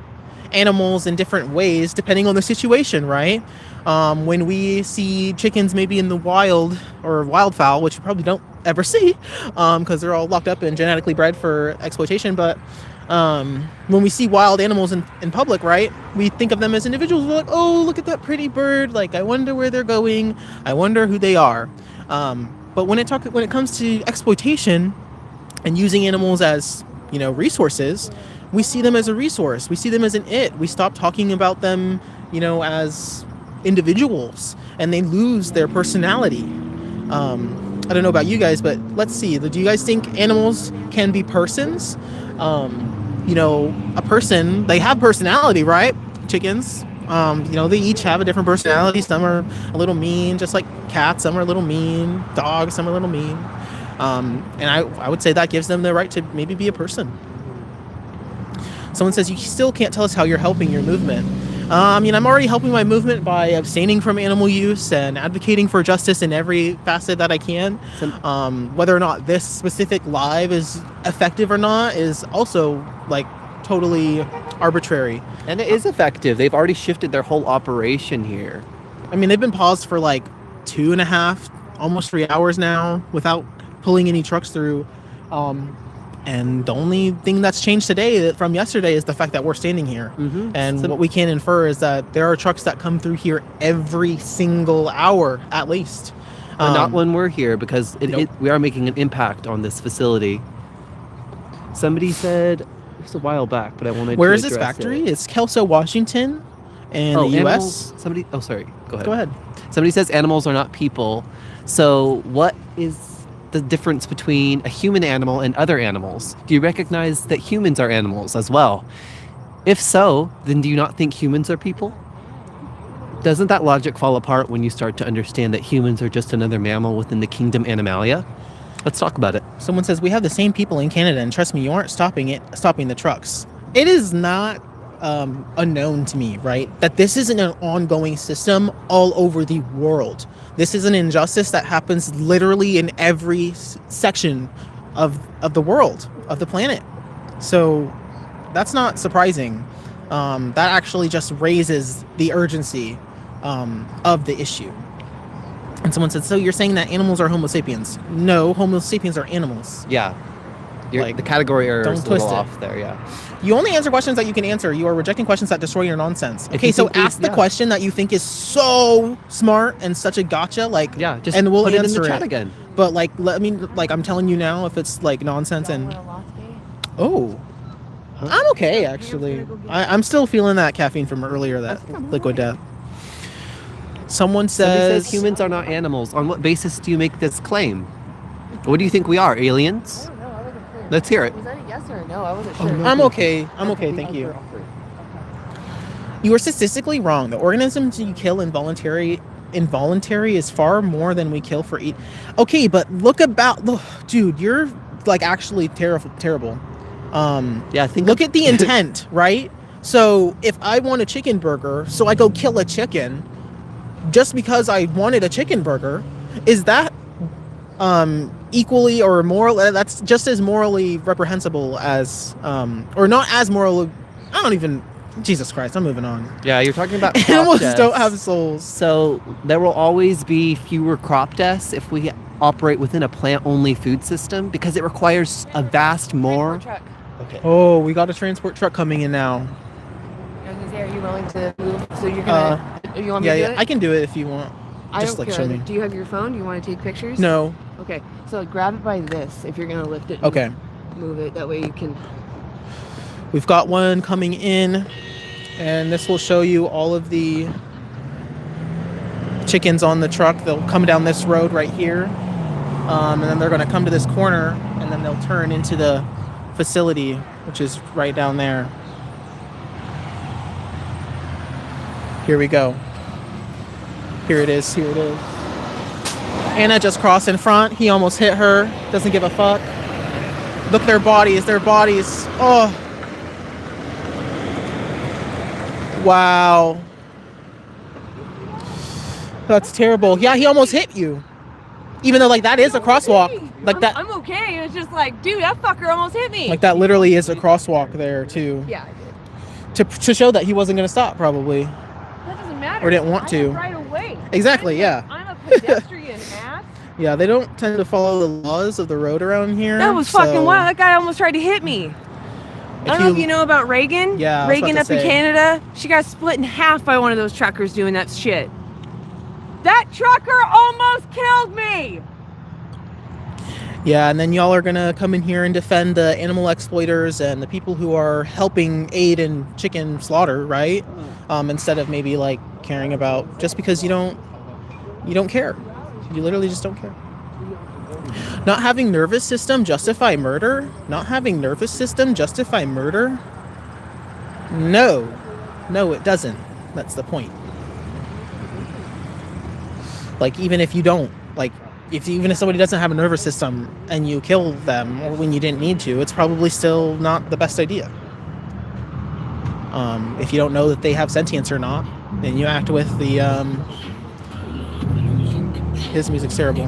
animals in different ways depending on the situation, right? When we see chickens maybe in the wild, or wildfowl, which you probably don't ever see because they're all locked up and genetically bred for exploitation, but when we see wild animals in public, right, we think of them as individuals. We're like, oh, look at that pretty bird, like I wonder where they're going, I wonder who they are. But when it comes to exploitation and using animals as, resources, we see them as a resource. We see them as an it. We stop talking about them, as individuals, and they lose their personality. I don't know about you guys, but let's see. Do you guys think animals can be persons? A person, they have personality, right? Chickens. They each have a different personality. Some are a little mean, just like cats. Some are a little mean. Dogs, some are a little mean. And I would say that gives them the right to maybe be a person. Someone says, you still can't tell us how you're helping your movement. I'm already helping my movement by abstaining from animal use and advocating for justice in every facet that I can. Whether or not this specific live is effective or not is also totally arbitrary.
And it is effective. They've already shifted their whole operation here.
I mean, they've been paused for 2.5, almost 3 hours now without pulling any trucks through. And the only thing that's changed today from yesterday is the fact that we're standing here. Mm-hmm. And what we can infer is that there are trucks that come through here every single hour, at least.
Not when we're here, because we are making an impact on this facility. Somebody said, it's a while back, but I wanted
Where
to
is this factory? It's Kelso, Washington, in the U.S.
Sorry, go ahead.
Go ahead.
Somebody says animals are not people. So what is the difference between a human animal and other animals? Do you recognize that humans are animals as well? If so, then do you not think humans are people? Doesn't that logic fall apart when you start to understand that humans are just another mammal within the kingdom Animalia? Let's talk about it.
Someone says, we have the same people in Canada, and trust me, you aren't stopping the trucks. It is not unknown to me, right, that this isn't an ongoing system all over the world. This is an injustice that happens literally in every section of the world, of the planet. So that's not surprising. That actually just raises the urgency of the issue. And someone said, so you're saying that animals are Homo sapiens? No, Homo sapiens are animals.
Yeah. The category error is a little off there, yeah.
You only answer questions that you can answer. You are rejecting questions that destroy your nonsense. Okay, so ask the question that you think is so smart and such a gotcha,
just
and we'll
put
answer
it in the chat again.
But I'm telling you now, if it's nonsense and I'm okay actually. I'm still feeling that caffeine from earlier, that liquid death. Somebody says
humans are not animals. On what basis do you make this claim? What do you think we are, aliens?
I don't know, I wasn't clear.
Let's hear it.
Was that a yes or a no? I wasn't sure.
I'm okay, thank you. You are statistically wrong. The organisms you kill involuntary is far more than we kill for eat. Okay, but dude, you're actually terrible.
Look
at the intent, right? So if I want a chicken burger, so I go kill a chicken just because I wanted a chicken burger, is that equally or moral? That's just as morally reprehensible as or not as moral. I don't even. Jesus Christ, I'm moving on.
Yeah, you're talking about crop
Animals
deaths.
don't have souls.
So there will always be fewer crop deaths if we operate within a plant-only food system, because it requires a vast more.
Truck.
Okay.
Oh, we got a transport truck coming in now.
I was gonna say, are you willing to move? So you're gonna. You want me
Yeah,
to do
yeah,
it?
I can do it if you want.
I
Just
don't
like
care.
show me.
Do you have your phone? Do you want to take pictures?
No.
Okay. So grab it by this if you're gonna lift it. and
Okay.
Move it. That way you can.
We've got one coming in, and this will show you all of the chickens on the truck. They'll come down this road right here, and then they're going to come to this corner, and then they'll turn into the facility, which is right down there. Here we go. Here it is. Here it is. Anna just crossed in front. He almost hit her. Doesn't give a fuck. Look, their bodies. Their bodies. Oh. Wow. That's terrible. Yeah, he almost hit you. Even though, like, that is a crosswalk. Like that.
I'm okay. It was just like, dude, that fucker almost hit me.
Like that literally is a crosswalk there too.
Yeah, I did.
To show that he wasn't gonna stop probably.
That doesn't matter.
Or didn't want
I
to.
went right away.
Exactly. Yeah.
I'm a pedestrian ass.
Yeah. They don't tend to follow the laws of the road around here.
That was fucking wild. That guy almost tried to hit me. I don't know if you know about Reagan.
Yeah, I was
Reagan
about
up
to
in
say.
Canada. She got split in half by one of those truckers doing that shit. That trucker almost killed me.
Yeah, and then y'all are gonna come in here and defend the animal exploiters and the people who are helping aid in chicken slaughter, right? Instead of maybe like caring about, just because you don't care. You literally just don't care. Not having nervous system justify murder? Not having nervous system justify murder? No, it doesn't. That's the point. Like, even if you don't, like, even if somebody doesn't have a nervous system and you kill them or when you didn't need to, it's probably still not the best idea. If you don't know that they have sentience or not, then you act with the his music's terrible.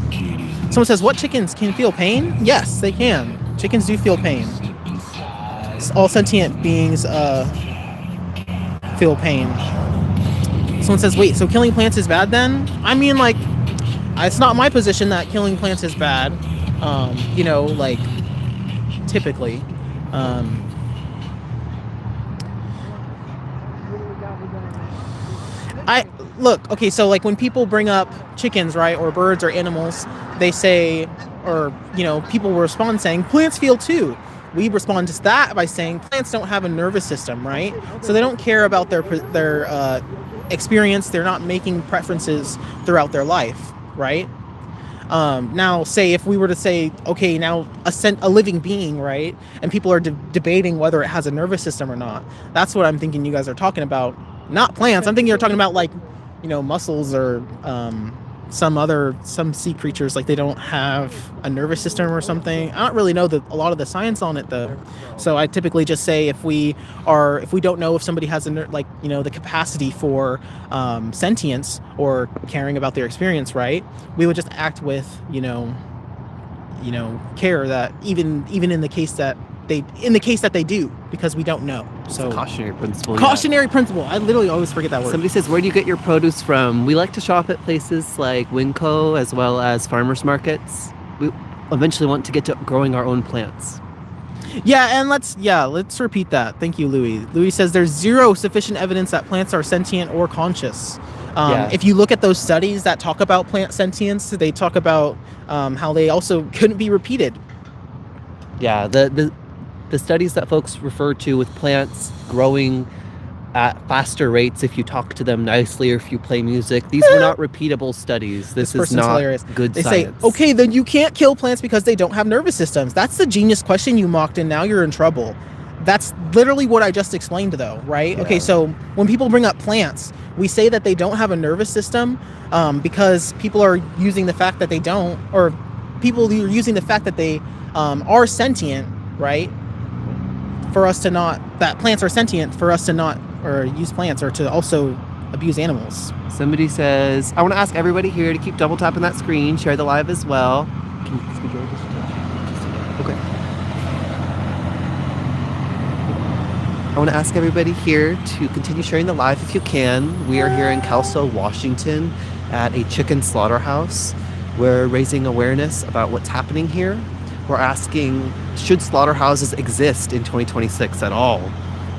Someone says, what chickens can feel pain? Yes, they can. Chickens do feel pain. All sentient beings feel pain. Someone says, wait, so killing plants is bad then? I mean, like, it's not my position that killing plants is bad. You know, like, typically. Look, okay, so like when people bring up chickens, right, or birds or animals, they say, or, you know, people will respond saying, plants feel too. We respond to that by saying plants don't have a nervous system, right? So they don't care about their experience. They're not making preferences throughout their life, right? Now, say if we were to say, okay, now a living being, right? And people are debating whether it has a nervous system or not. That's what I'm thinking you guys are talking about. Not plants. I'm thinking you're talking about, like, you know, mussels or some sea creatures, like they don't have a nervous system or something. I don't really know a lot of the science on it though. So I typically just say if we don't know if somebody has the capacity for sentience or caring about their experience, right? We would just act with, care, that even in the case that they do, because we don't know. So
It's a cautionary principle.
cautionary principle. I literally always forget that word.
Somebody says, where do you get your produce from? We like to shop at places like Winco as well as farmers markets. We eventually want to get to growing our own plants.
Yeah, and let's repeat that. Thank you, Louis. Louis says there's zero sufficient evidence that plants are sentient or conscious. If you look at those studies that talk about plant sentience, they talk about how they also couldn't be repeated.
Yeah, the studies that folks refer to with plants growing at faster rates if you talk to them nicely or if you play music, these were not repeatable studies. This is
person's
not
hilarious.
good
They
science.
say, okay, then you can't kill plants because they don't have nervous systems. That's the genius question you mocked, and now you're in trouble. That's literally what I just explained, though, right?
Yeah.
Okay, so when people bring up plants, we say that they don't have a nervous system because people are using the fact that they don't, or people are using the fact that they are sentient, right? for us to not, that plants are sentient, for us to not, or use plants, or to also abuse animals.
Somebody says, I want to ask everybody here to keep double tapping that screen, share the live as well. Can you speak over this? Okay. I want to ask everybody here to continue sharing the live if you can. We are here in Kelso, Washington at a chicken slaughterhouse. We're raising awareness about what's happening here. We're asking, should slaughterhouses exist in 2026 at all?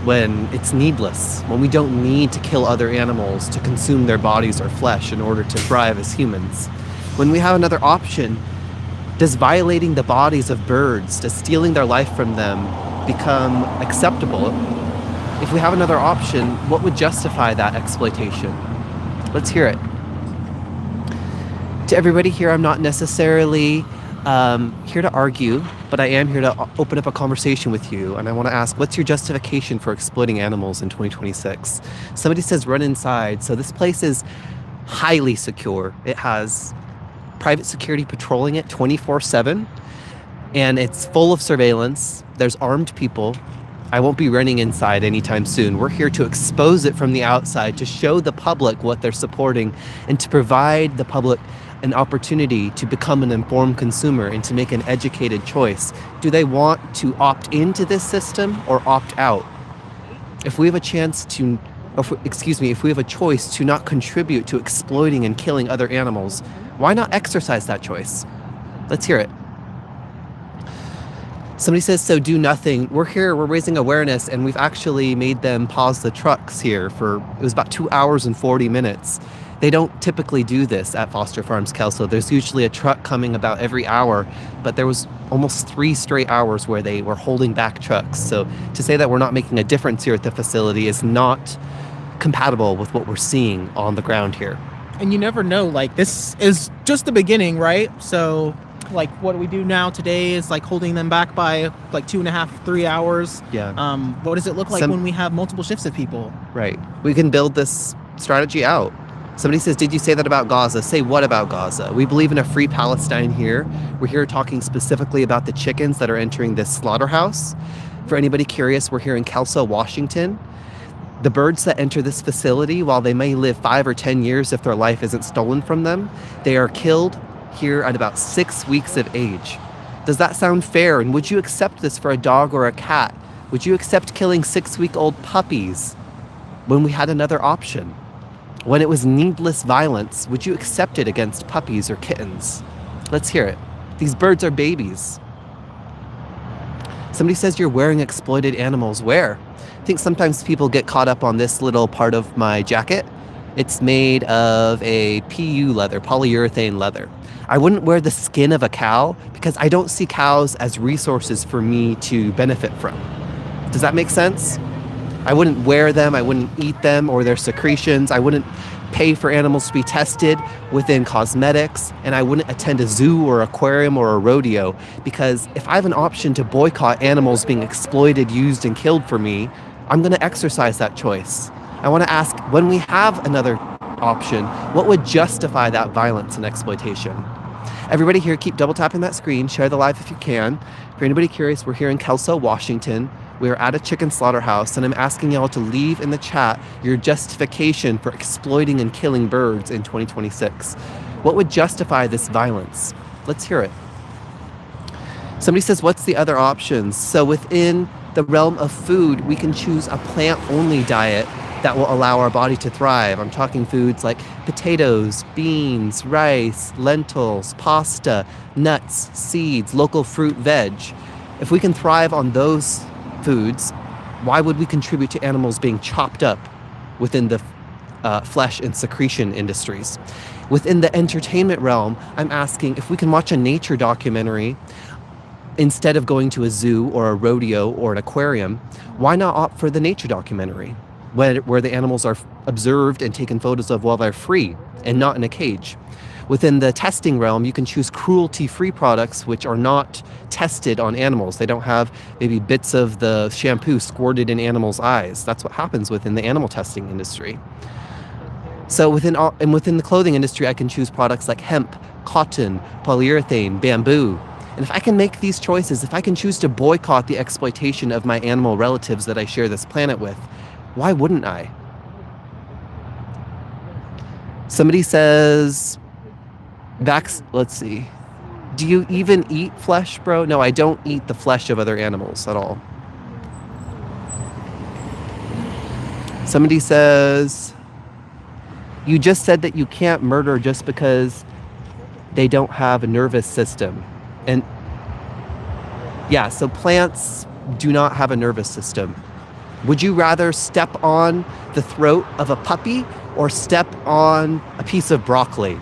When it's needless, when we don't need to kill other animals to consume their bodies or flesh in order to thrive as humans. When we have another option, does violating the bodies of birds, does stealing their life from them become acceptable? If we have another option, what would justify that exploitation? Let's hear it. To everybody here, I'm not necessarily here to argue, but I am here to open up a conversation with you. And I want to ask, what's your justification for exploiting animals in 2026? Somebody says run inside. So this place is highly secure. It has private security patrolling it 24/7, and it's full of surveillance. There's armed people. I won't be running inside anytime soon. We're here to expose it from the outside, to show the public what they're supporting, and to provide the public an opportunity to become an informed consumer and to make an educated choice. Do they want to opt into this system or opt out? If we have a chance to, if we have a choice to not contribute to exploiting and killing other animals, why not exercise that choice? Let's hear it. Somebody says, so do nothing. We're here, we're raising awareness, and we've actually made them pause the trucks here for, it was about 2 hours and 40 minutes. They don't typically do this at Foster Farms Kelso. There's usually a truck coming about every hour, but there was almost 3 straight hours where they were holding back trucks. So to say that we're not making a difference here at the facility is not compatible with what we're seeing on the ground here.
And you never know, like, this is just the beginning, right? So, like, what we do now today is like holding them back by like 2.5, 3 hours.
Yeah.
What does it look like when we have multiple shifts of people?
Right. We can build this strategy out. Somebody says, did you say that about Gaza? Say what about Gaza? We believe in a free Palestine here. We're here talking specifically about the chickens that are entering this slaughterhouse. For anybody curious, we're here in Kelso, Washington. The birds that enter this facility, while they may live 5 or 10 years if their life isn't stolen from them, they are killed here at about 6 weeks of age. Does that sound fair? And would you accept this for a dog or a cat? Would you accept killing 6-week-old puppies when we had another option? When it was needless violence, would you accept it against puppies or kittens? Let's hear it. These birds are babies. Somebody says you're wearing exploited animals. Where? I think sometimes people get caught up on this little part of my jacket. It's made of a PU leather, polyurethane leather. I wouldn't wear the skin of a cow because I don't see cows as resources for me to benefit from. Does that make sense? I wouldn't wear them, I wouldn't eat them or their secretions. I wouldn't pay for animals to be tested within cosmetics, and I wouldn't attend a zoo or aquarium or a rodeo, because if I have an option to boycott animals being exploited, used, and killed for me, I'm going to exercise that choice. I want to ask, when we have another option, what would justify that violence and exploitation? Everybody here, keep double tapping that screen, share the live if you can. For anybody curious, we're here in Kelso, Washington. We're at a chicken slaughterhouse, and I'm asking y'all to leave in the chat your justification for exploiting and killing birds in 2026. What would justify this violence? Let's hear it. Somebody says, what's the other options? So within the realm of food, we can choose a plant-only diet that will allow our body to thrive. I'm talking foods like potatoes, beans, rice, lentils, pasta, nuts, seeds, local fruit, veg. If we can thrive on those foods, why would we contribute to animals being chopped up within the flesh and secretion industries? Within the entertainment realm, I'm asking if we can watch a nature documentary instead of going to a zoo or a rodeo or an aquarium. Why not opt for the nature documentary where the animals are observed and taken photos of while they're free and not in a cage? Within the testing realm, you can choose cruelty-free products which are not tested on animals. They don't have maybe bits of the shampoo squirted in animals' eyes. That's what happens within the animal testing industry. So within the clothing industry, I can choose products like hemp, cotton, polyurethane, bamboo. And if I can make these choices, if I can choose to boycott the exploitation of my animal relatives that I share this planet with, why wouldn't I? Somebody says, let's see. Do you even eat flesh, bro? No, I don't eat the flesh of other animals at all. Somebody says, you just said that you can't murder just because they don't have a nervous system. And yeah, so plants do not have a nervous system. Would you rather step on the throat of a puppy or step on a piece of broccoli?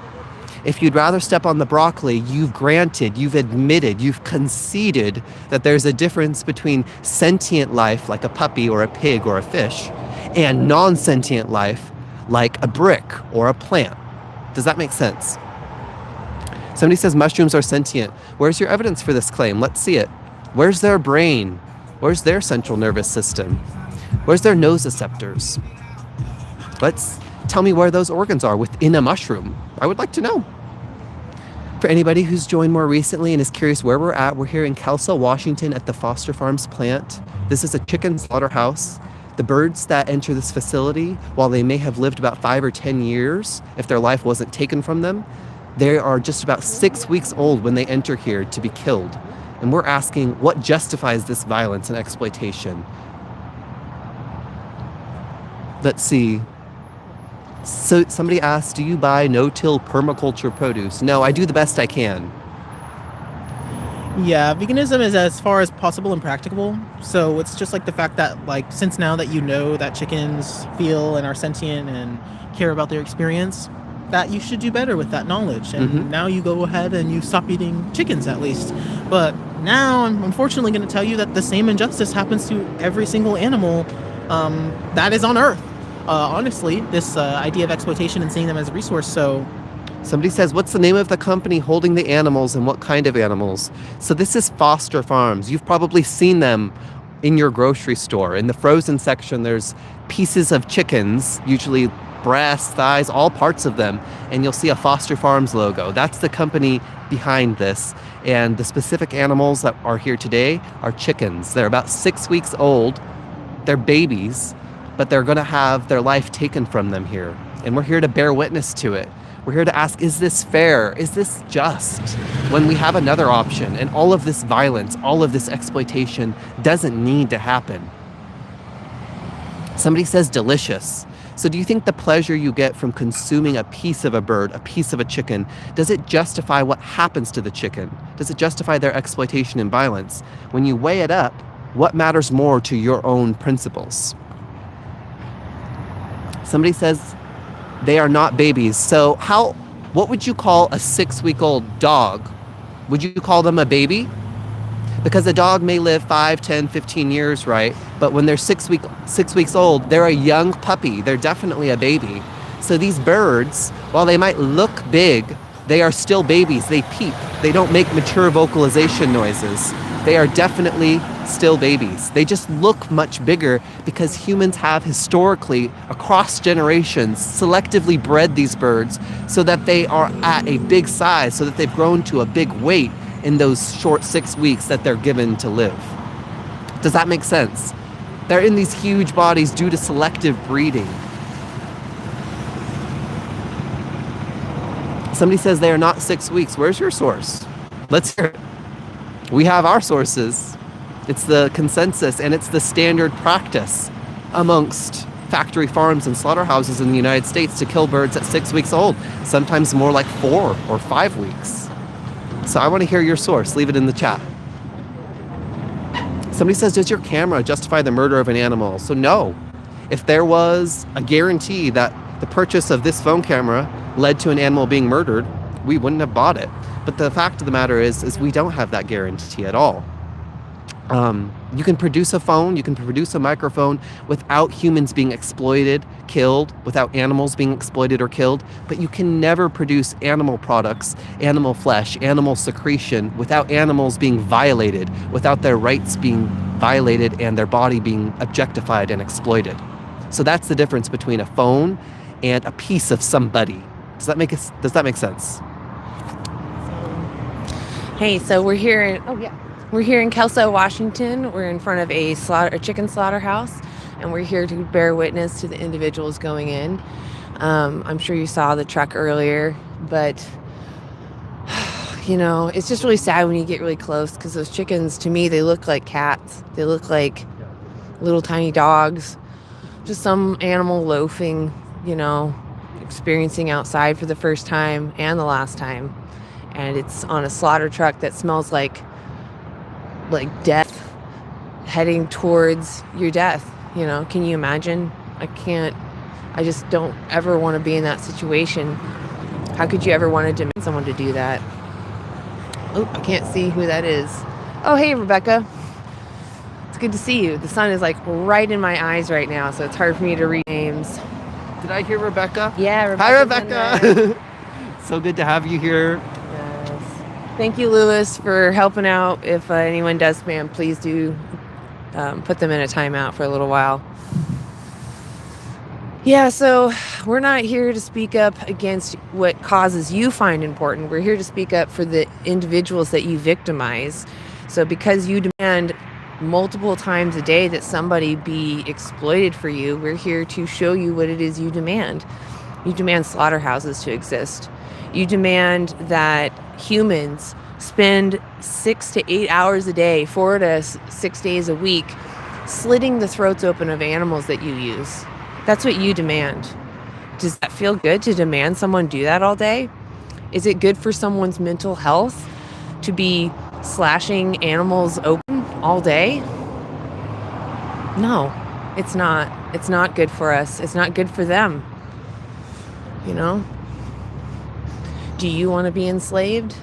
If you'd rather step on the broccoli, you've granted, you've admitted, you've conceded that there's a difference between sentient life like a puppy or a pig or a fish and non-sentient life like a brick or a plant. Does that make sense? Somebody says mushrooms are sentient. Where's your evidence for this claim? Let's see it. Where's their brain? Where's their central nervous system? Where's their nociceptors? Tell me where those organs are within a mushroom. I would like to know. For anybody who's joined more recently and is curious where we're at, we're here in Kelso, Washington at the Foster Farms plant. This is a chicken slaughterhouse. The birds that enter this facility, while they may have lived about 5 or 10 years, if their life wasn't taken from them, they are just about 6 weeks old when they enter here to be killed. And we're asking, what justifies this violence and exploitation? Let's see. So somebody asked, do you buy no-till permaculture produce? No, I do the best I can.
Yeah, veganism is as far as possible and practicable. So it's just like the fact that, like, since now that you know that chickens feel and are sentient and care about their experience, that you should do better with that knowledge. And now you go ahead and you stop eating chickens, at least. But now I'm unfortunately going to tell you that the same injustice happens to every single animal that is on Earth. Honestly, this idea of exploitation and seeing them as a resource. So
somebody says, what's the name of the company holding the animals and what kind of animals? So this is Foster Farms. You've probably seen them in your grocery store. In the frozen section, there's pieces of chickens, usually breasts, thighs, all parts of them, and you'll see a Foster Farms logo. That's the company behind this. And the specific animals that are here today are chickens. They're about 6 weeks old. They're babies, but they're going to have their life taken from them here. And we're here to bear witness to it. We're here to ask, is this fair? Is this just? When we have another option and all of this violence, all of this exploitation doesn't need to happen. Somebody says delicious. So do you think the pleasure you get from consuming a piece of a bird, a piece of a chicken, does it justify what happens to the chicken? Does it justify their exploitation and violence? When you weigh it up, what matters more to your own principles? Somebody says they are not babies. So what would you call a 6-week-old dog? Would you call them a baby? Because a dog may live 5, 10, 15 years, right? But when they're 6 weeks old, they're a young puppy. They're definitely a baby. So these birds, while they might look big, they are still babies. They peep. They don't make mature vocalization noises. They are definitely still babies. They just look much bigger because humans have historically, across generations, selectively bred these birds so that they are at a big size, so that they've grown to a big weight in those short 6 weeks that they're given to live. Does that make sense? They're in these huge bodies due to selective breeding. Somebody says they are not 6 weeks. Where's your source? Let's hear it. We have our sources. It's the consensus and it's the standard practice amongst factory farms and slaughterhouses in the United States to kill birds at 6 weeks old, sometimes more like 4 or 5 weeks. So I want to hear your source. Leave it in the chat. Somebody says, does your camera justify the murder of an animal? So no. If there was a guarantee that the purchase of this phone camera led to an animal being murdered, we wouldn't have bought it. But the fact of the matter is we don't have that guarantee at all. You can produce a phone, you can produce a microphone without humans being exploited, killed, without animals being exploited or killed, but you can never produce animal products, animal flesh, animal secretion without animals being violated, without their rights being violated and their body being objectified and exploited. So that's the difference between a phone and a piece of somebody. Does that make sense?
Hey, so we're here in Kelso, Washington. We're in front of a chicken slaughterhouse, and we're here to bear witness to the individuals going in. I'm sure you saw the truck earlier, but it's just really sad when you get really close, because those chickens, to me, they look like cats. They look like little tiny dogs, just some animal loafing, experiencing outside for the first time and the last time. And it's on a slaughter truck that smells like death, heading towards your death. Can you imagine? I just don't ever want to be in that situation. How could you ever want to demand someone to do that? Oh, I can't see who that is. Oh, hey, Rebecca. It's good to see you. The sun is right in my eyes right now, so it's hard for me to read names.
Did I hear Rebecca?
Yeah, Rebecca.
Hi, Rebecca. So good to have you here.
Yes. Thank you, Lewis, for helping out. If anyone does spam, please do put them in a timeout for a little while. Yeah, so we're not here to speak up against what causes you find important. We're here to speak up for the individuals that you victimize. So because you demand multiple times a day that somebody be exploited for you, we're here to show you what it is you demand. You demand slaughterhouses to exist. You demand that humans spend 6 to 8 hours a day, 4 to 6 days a week, slitting the throats open of animals that you use. That's what you demand. Does that feel good to demand someone do that all day? Is it good for someone's mental health to be slashing animals open all day? No, it's not. It's not good for us. It's not good for them. Do you want to be enslaved?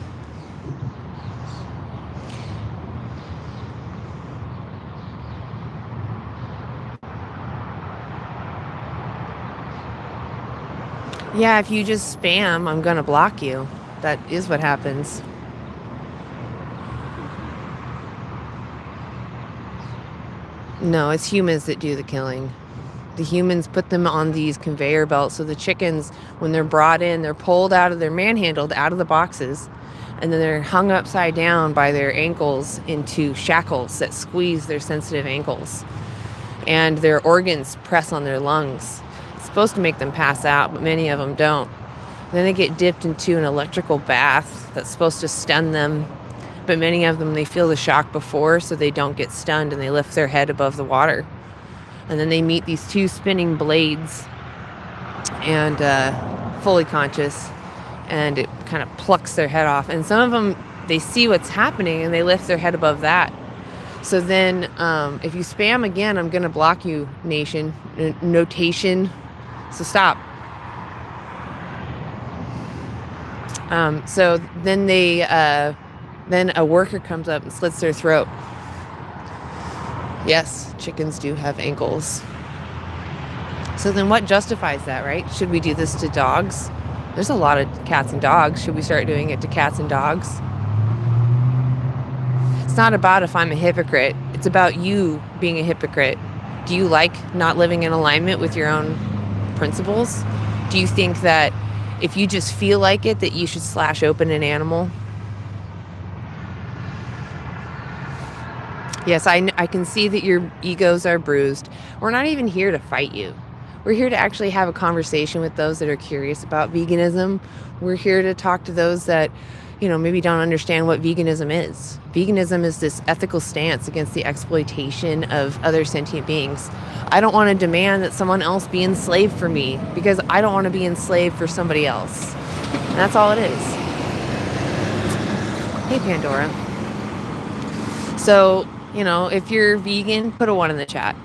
Yeah, if you just spam, I'm gonna block you. That is what happens. No, it's humans that do the killing. The humans put them on these conveyor belts, so the chickens, when they're brought in, they're pulled out of, they're manhandled out of the boxes, and then they're hung upside down by their ankles into shackles that squeeze their sensitive ankles. And their organs press on their lungs. Supposed to make them pass out, but many of them don't. Then they get dipped into an electrical bath that's supposed to stun them, but many of them, they feel the shock before, so they don't get stunned, and they lift their head above the water. And then they meet these 2 spinning blades, and fully conscious, and it kind of plucks their head off. And some of them, they see what's happening and they lift their head above that. So then if you spam again, I'm gonna block you, nation. Notation. So stop. So then then a worker comes up and slits their throat. Yes, chickens do have ankles. So then what justifies that, right? Should we do this to dogs? There's a lot of cats and dogs. Should we start doing it to cats and dogs? It's not about if I'm a hypocrite. It's about you being a hypocrite. Do you like not living in alignment with your own principles? Do you think that if you just feel like it, that you should slash open an animal? Yes, I can see that your egos are bruised. We're not even here to fight you. We're here to actually have a conversation with those that are curious about veganism. We're here to talk to those that, maybe don't understand what veganism is. Veganism is this ethical stance against the exploitation of other sentient beings. I don't want to demand that someone else be enslaved for me, because I don't want to be enslaved for somebody else. And that's all it is. Hey, Pandora. So, if you're vegan, put a 1 in the chat.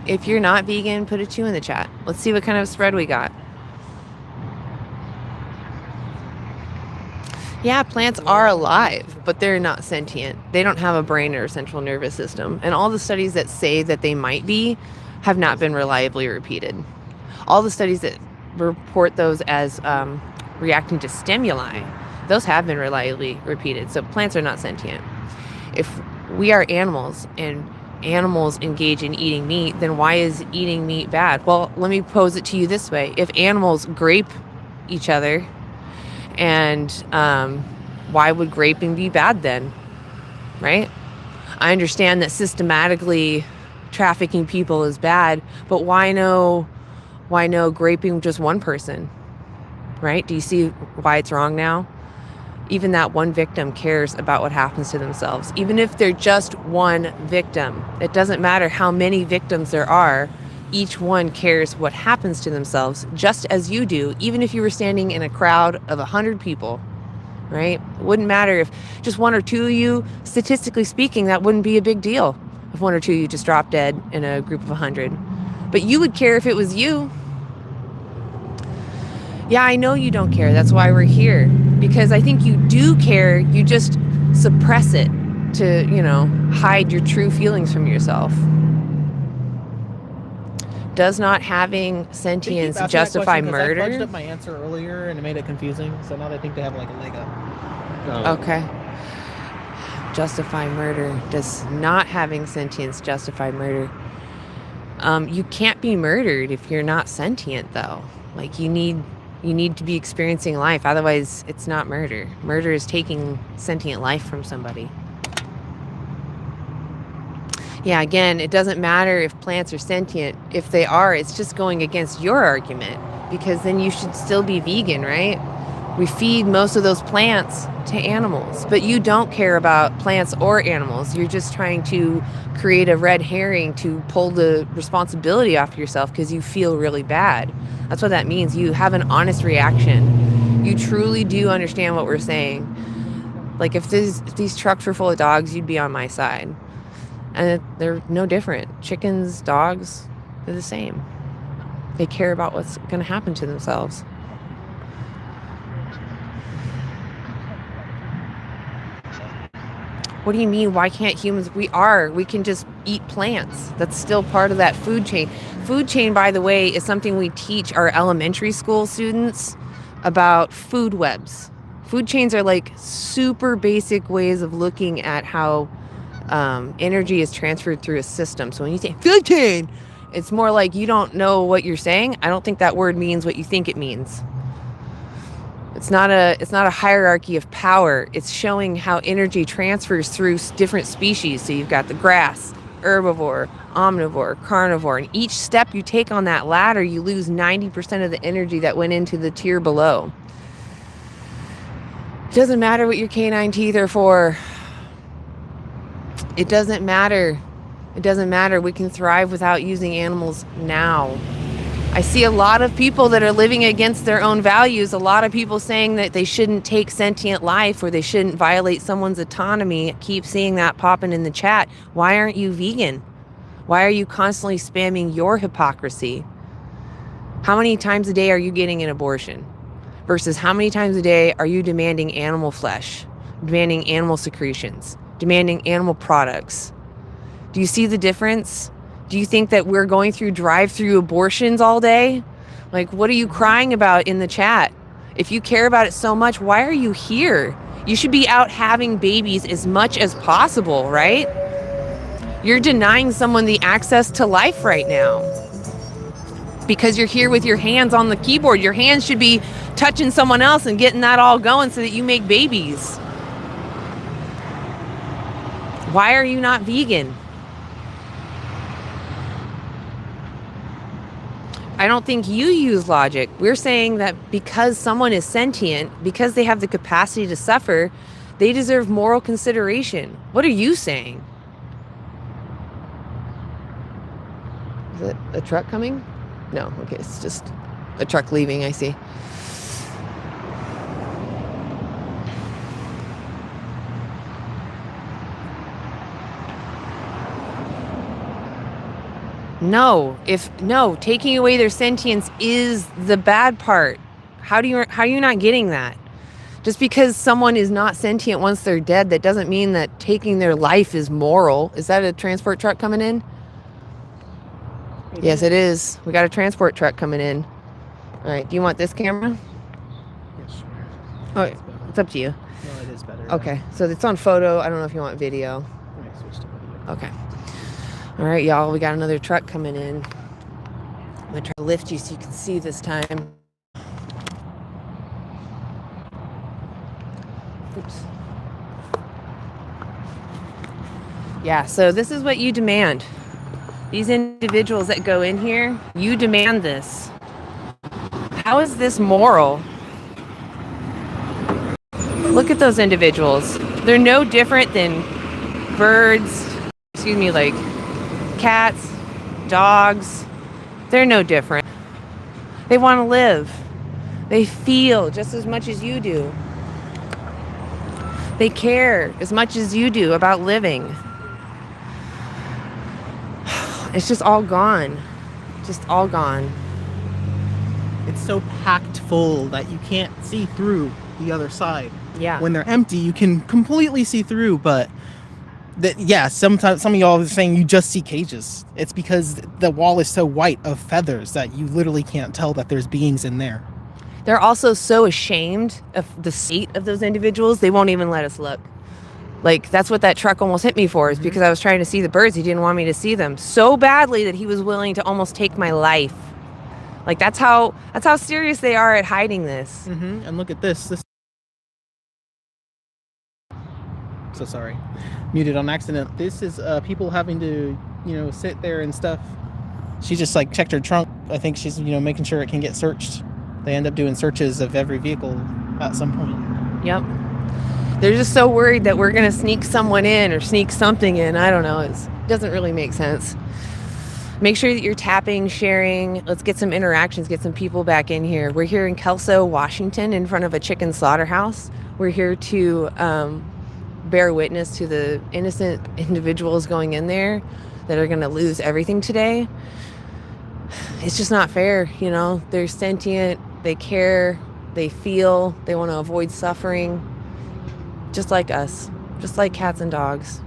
If you're not vegan, put a 2 in the chat. Let's see what kind of spread we got. Yeah, plants are alive, but they're not sentient. They don't have a brain or a central nervous system. And all the studies that say that they might be have not been reliably repeated. All the studies that report those as reacting to stimuli, those have been reliably repeated. So plants are not sentient. If we are animals and animals engage in eating meat, then why is eating meat bad? Well, let me pose it to you this way. If animals grape each other and why would graping be bad then? Right? I understand that systematically trafficking people is bad, but why no graping just one person? Right? Do you see why it's wrong now? Even that one victim cares about what happens to themselves. Even if they're just one victim, it doesn't matter how many victims there are. Each one cares what happens to themselves, just as you do, even if you were standing in a crowd of 100 people, right? It wouldn't matter if just one or two of you, statistically speaking, that wouldn't be a big deal if one or two of you just dropped dead in a group of 100. But you would care if it was you. Yeah, I know you don't care. That's why we're here. Because I think you do care. You just suppress it to, hide your true feelings from yourself. Does not having sentience justify murder?
I fudged up my answer earlier and it made it confusing. So now they think they have like a leg up.
Okay. Justify murder. Does not having sentience justify murder? You can't be murdered if you're not sentient, though. Like, you need to be experiencing life. Otherwise, it's not murder. Murder is taking sentient life from somebody. Yeah, again, it doesn't matter if plants are sentient. If they are, it's just going against your argument, because then you should still be vegan, right? We feed most of those plants to animals, but you don't care about plants or animals. You're just trying to create a red herring to pull the responsibility off yourself because you feel really bad. That's what that means. You have an honest reaction. You truly do understand what we're saying. Like, if these trucks were full of dogs, you'd be on my side. And they're no different. Chickens, dogs, they're the same. They care about what's going to happen to themselves. What do you mean, why can't humans? We can just eat plants. That's still part of that food chain. Food chain, by the way, is something we teach our elementary school students about food webs. Food chains are like super basic ways of looking at how energy is transferred through a system. So when you say food chain, it's more like you don't know what you're saying. I don't think that word means what you think it means. It's not a hierarchy of power. It's showing how energy transfers through different species. So you've got the grass, herbivore, omnivore, carnivore, and each step you take on that ladder, you lose 90% of the energy that went into the tier below. It doesn't matter what your canine teeth are for. It doesn't matter. It doesn't matter. We can thrive without using animals now. I see a lot of people that are living against their own values. A lot of people saying that they shouldn't take sentient life or they shouldn't violate someone's autonomy. I keep seeing that popping in the chat. Why aren't you vegan? Why are you constantly spamming your hypocrisy? How many times a day are you getting an abortion? Versus how many times a day are you demanding animal flesh, demanding animal secretions, demanding animal products? Do you see the difference? Do you think that we're going through drive-through abortions all day? Like, what are you crying about in the chat? If you care about it so much, why are you here? You should be out having babies as much as possible, right? You're denying someone the access to life right now because you're here with your hands on the keyboard. Your hands should be touching someone else and getting that all going so that you make babies. Why are you not vegan? I don't think you use logic. We're saying that because someone is sentient, because they have the capacity to suffer, they deserve moral consideration. What are you saying? Is it a truck coming? No, okay, it's just a truck leaving, I see. No, taking away their sentience is the bad part. How are you not getting that? Just because someone is not sentient once they're dead, that doesn't mean that taking their life is moral. Is that a transport truck coming in? Yes, it is. We got a transport truck coming in. All right, do you want this camera?
Yes, sure.
Oh, it's up to you.
No, it is better.
Okay, so it's on photo. I don't know if you want video.
Okay, switch to video.
Okay. All right, y'all, we got another truck coming in. I'm gonna try to lift you so you can see this time. Oops. Yeah, so this is what you demand. These individuals that go in here, you demand this. How is this moral? Look at those individuals. They're no different than birds, like cats, dogs. They're no different. They want to live. They feel just as much as you do. They care as much as you do about living. It's just all gone. Just all gone.
It's so packed full that you can't see through the other side.
Yeah.
When they're empty, you can completely see through, but sometimes some of y'all are saying you just see cages. It's because the wall is so white of feathers that you literally can't tell that there's beings in there.
They're also so ashamed of the state of those individuals, they won't even let us look. Like, that's what that truck almost hit me for, is because I was trying to see the birds. He didn't want me to see them so badly that he was willing to almost take my life. Like, that's how serious they are at hiding this.
And look at this. So sorry, muted on accident. This is people having to, sit there and stuff. She just like checked her trunk. I think she's, making sure it can get searched. They end up doing searches of every vehicle at some point.
Yep. They're just so worried that we're going to sneak someone in or sneak something in. I don't know. It doesn't really make sense. Make sure that you're tapping, sharing. Let's get some interactions, get some people back in here. We're here in Kelso, Washington, in front of a chicken slaughterhouse. We're here to bear witness to the innocent individuals going in there that are going to lose everything today. It's just not fair. They're sentient, they care, they feel, they want to avoid suffering, just like us, just like cats and dogs.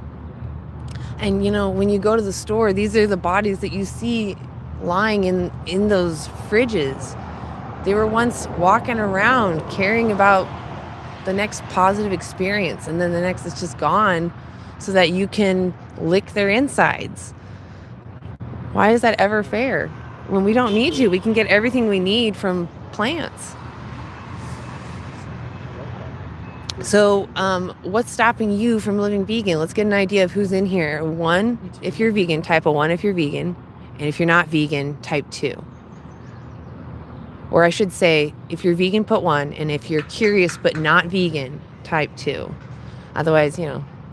And when you go to the store, these are the bodies that you see lying in those fridges. They were once walking around caring about the next positive experience, and then the next is just gone so that you can lick their insides. Why is that ever fair? When we don't need you, we can get everything we need from plants. So what's stopping you from living vegan? Let's get an idea of who's in here. 1, if you're vegan, type a 1 if you're vegan. And if you're not vegan, type 2. Or I should say, if you're vegan, put 1. And if you're curious but not vegan, type 2. Otherwise,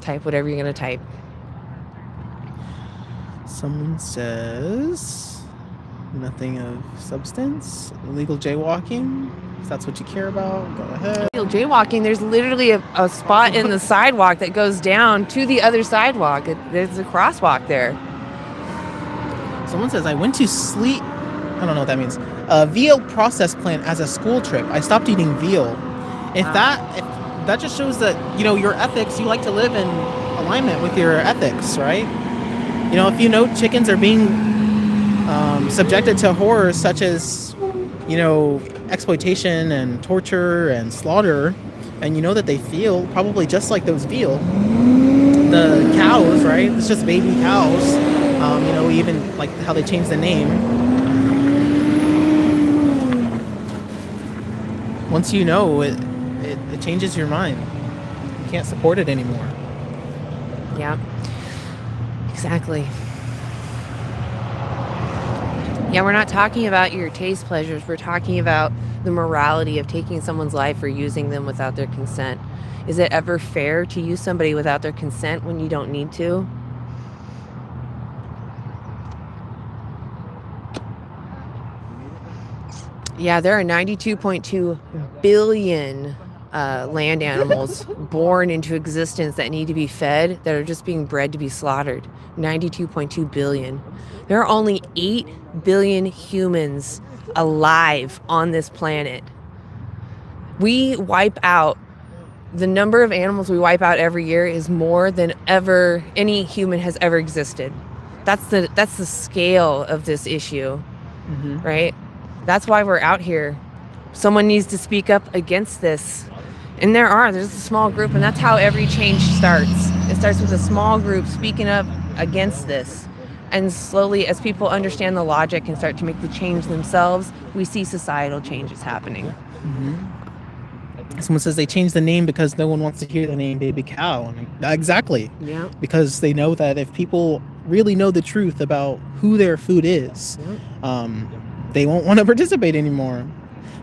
type whatever you're going to type.
Someone says nothing of substance. Illegal jaywalking. If that's what you care about, go ahead.
Illegal jaywalking, there's literally a spot in the sidewalk that goes down to the other sidewalk. There's a crosswalk there.
Someone says, I went to sleep. I don't know what that means. A veal process plant as a school trip. I stopped eating veal. If that just shows that, your ethics, you like to live in alignment with your ethics, right? If chickens are being subjected to horrors such as, exploitation and torture and slaughter, and that they feel probably just like those veal, the cows, right? It's just baby cows. Even like how they changed the name. Once it changes your mind. You can't support it anymore.
Yeah, exactly. Yeah, we're not talking about your taste pleasures. We're talking about the morality of taking someone's life or using them without their consent. Is it ever fair to use somebody without their consent when you don't need to? Yeah, there are 92.2 billion land animals born into existence that need to be fed, that are just being bred to be slaughtered. 92.2 billion. There are only 8 billion humans alive on this planet. We wipe out, the number of animals we wipe out every year is more than ever any human has ever existed. That's the scale of this issue, right? That's why we're out here. Someone needs to speak up against this. And there's a small group, and that's how every change starts. It starts with a small group speaking up against this. And slowly, as people understand the logic and start to make the change themselves, we see societal changes happening.
Someone says they changed the name because no one wants to hear the name baby cow. And exactly.
Yeah.
Because they know that if people really know the truth about who their food is, they won't want to participate anymore.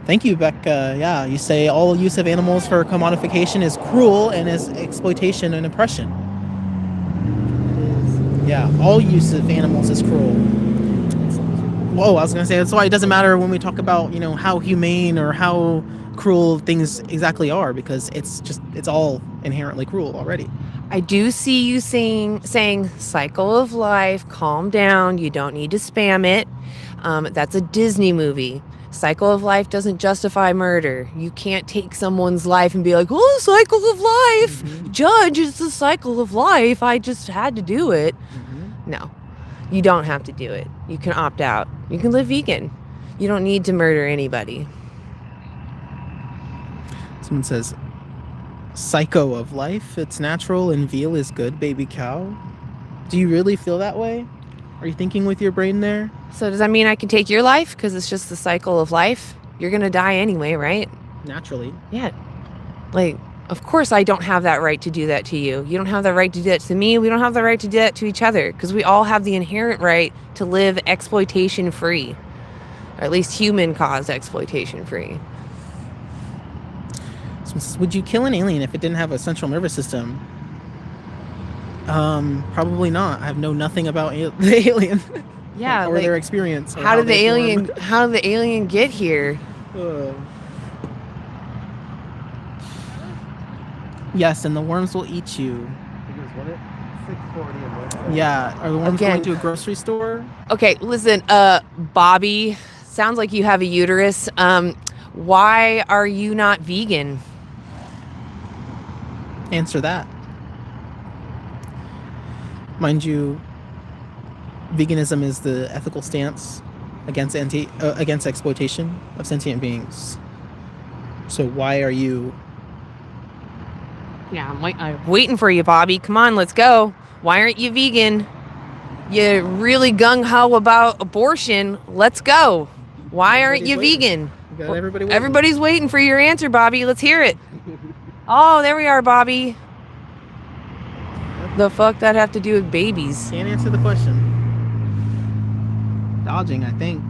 Thank you, Becca. Yeah, you say all use of animals for commodification is cruel and is exploitation and oppression. Yeah, all use of animals is cruel. Whoa, I was going to say, that's why it doesn't matter when we talk about, how humane or how cruel things exactly are, because it's all inherently cruel already.
I do see you saying cycle of life, calm down, you don't need to spam it. That's a Disney movie. Cycle of life doesn't justify murder. You can't take someone's life and be like, oh, cycle of life. Judge, it's the cycle of life. I just had to do it. No, you don't have to do it. You can opt out. You can live vegan. You don't need to murder anybody.
Someone says, psycho of life, it's natural and veal is good, baby cow. Do you really feel that way? Are you thinking with your brain there?
So does that mean I can take your life because it's just the cycle of life? You're going to die anyway, right?
Naturally.
Yeah. Like, of course I don't have that right to do that to you. You don't have the right to do that to me. We don't have the right to do that to each other because we all have the inherent right to live exploitation free, or at least human caused exploitation free.
So would you kill an alien if it didn't have a central nervous system? Probably not. I know nothing about the alien.
Yeah,
or
like,
their experience. Or
how did the alien get here?
Yes, and the worms will eat you. Yeah, are the worms going to a grocery store?
Okay, listen, Bobby, sounds like you have a uterus. Why are you not vegan?
Answer that. Mind you, veganism is the ethical stance against exploitation of sentient beings. So why are you?
Yeah, I'm waiting for you, Bobby. Come on, let's go. Why aren't you vegan? You're really gung-ho about abortion. Let's go. Why aren't you vegan?
You got everybody waiting.
Everybody's waiting for your answer, Bobby. Let's hear it. Oh, there we are, Bobby. The fuck that have to do with babies?
Can't answer the question. Dodging, I think.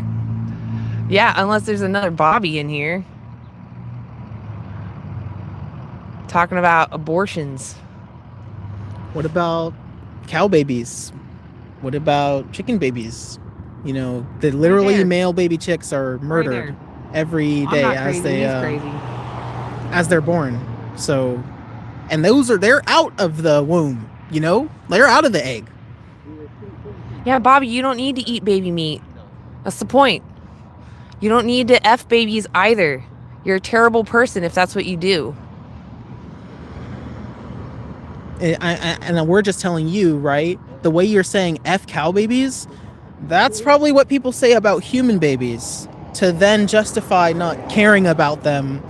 Yeah, unless there's another Bobby in here. Talking about abortions.
What about cow babies? What about chicken babies? The literally male baby chicks are murdered every day as they're born. So, and they're out of the womb, they're out of the egg.
Yeah, Bobby, you don't need to eat baby meat. That's the point. You don't need to F babies either. You're a terrible person if that's what you do.
And we're just telling you, right? The way you're saying F cow babies, that's probably what people say about human babies to then justify not caring about them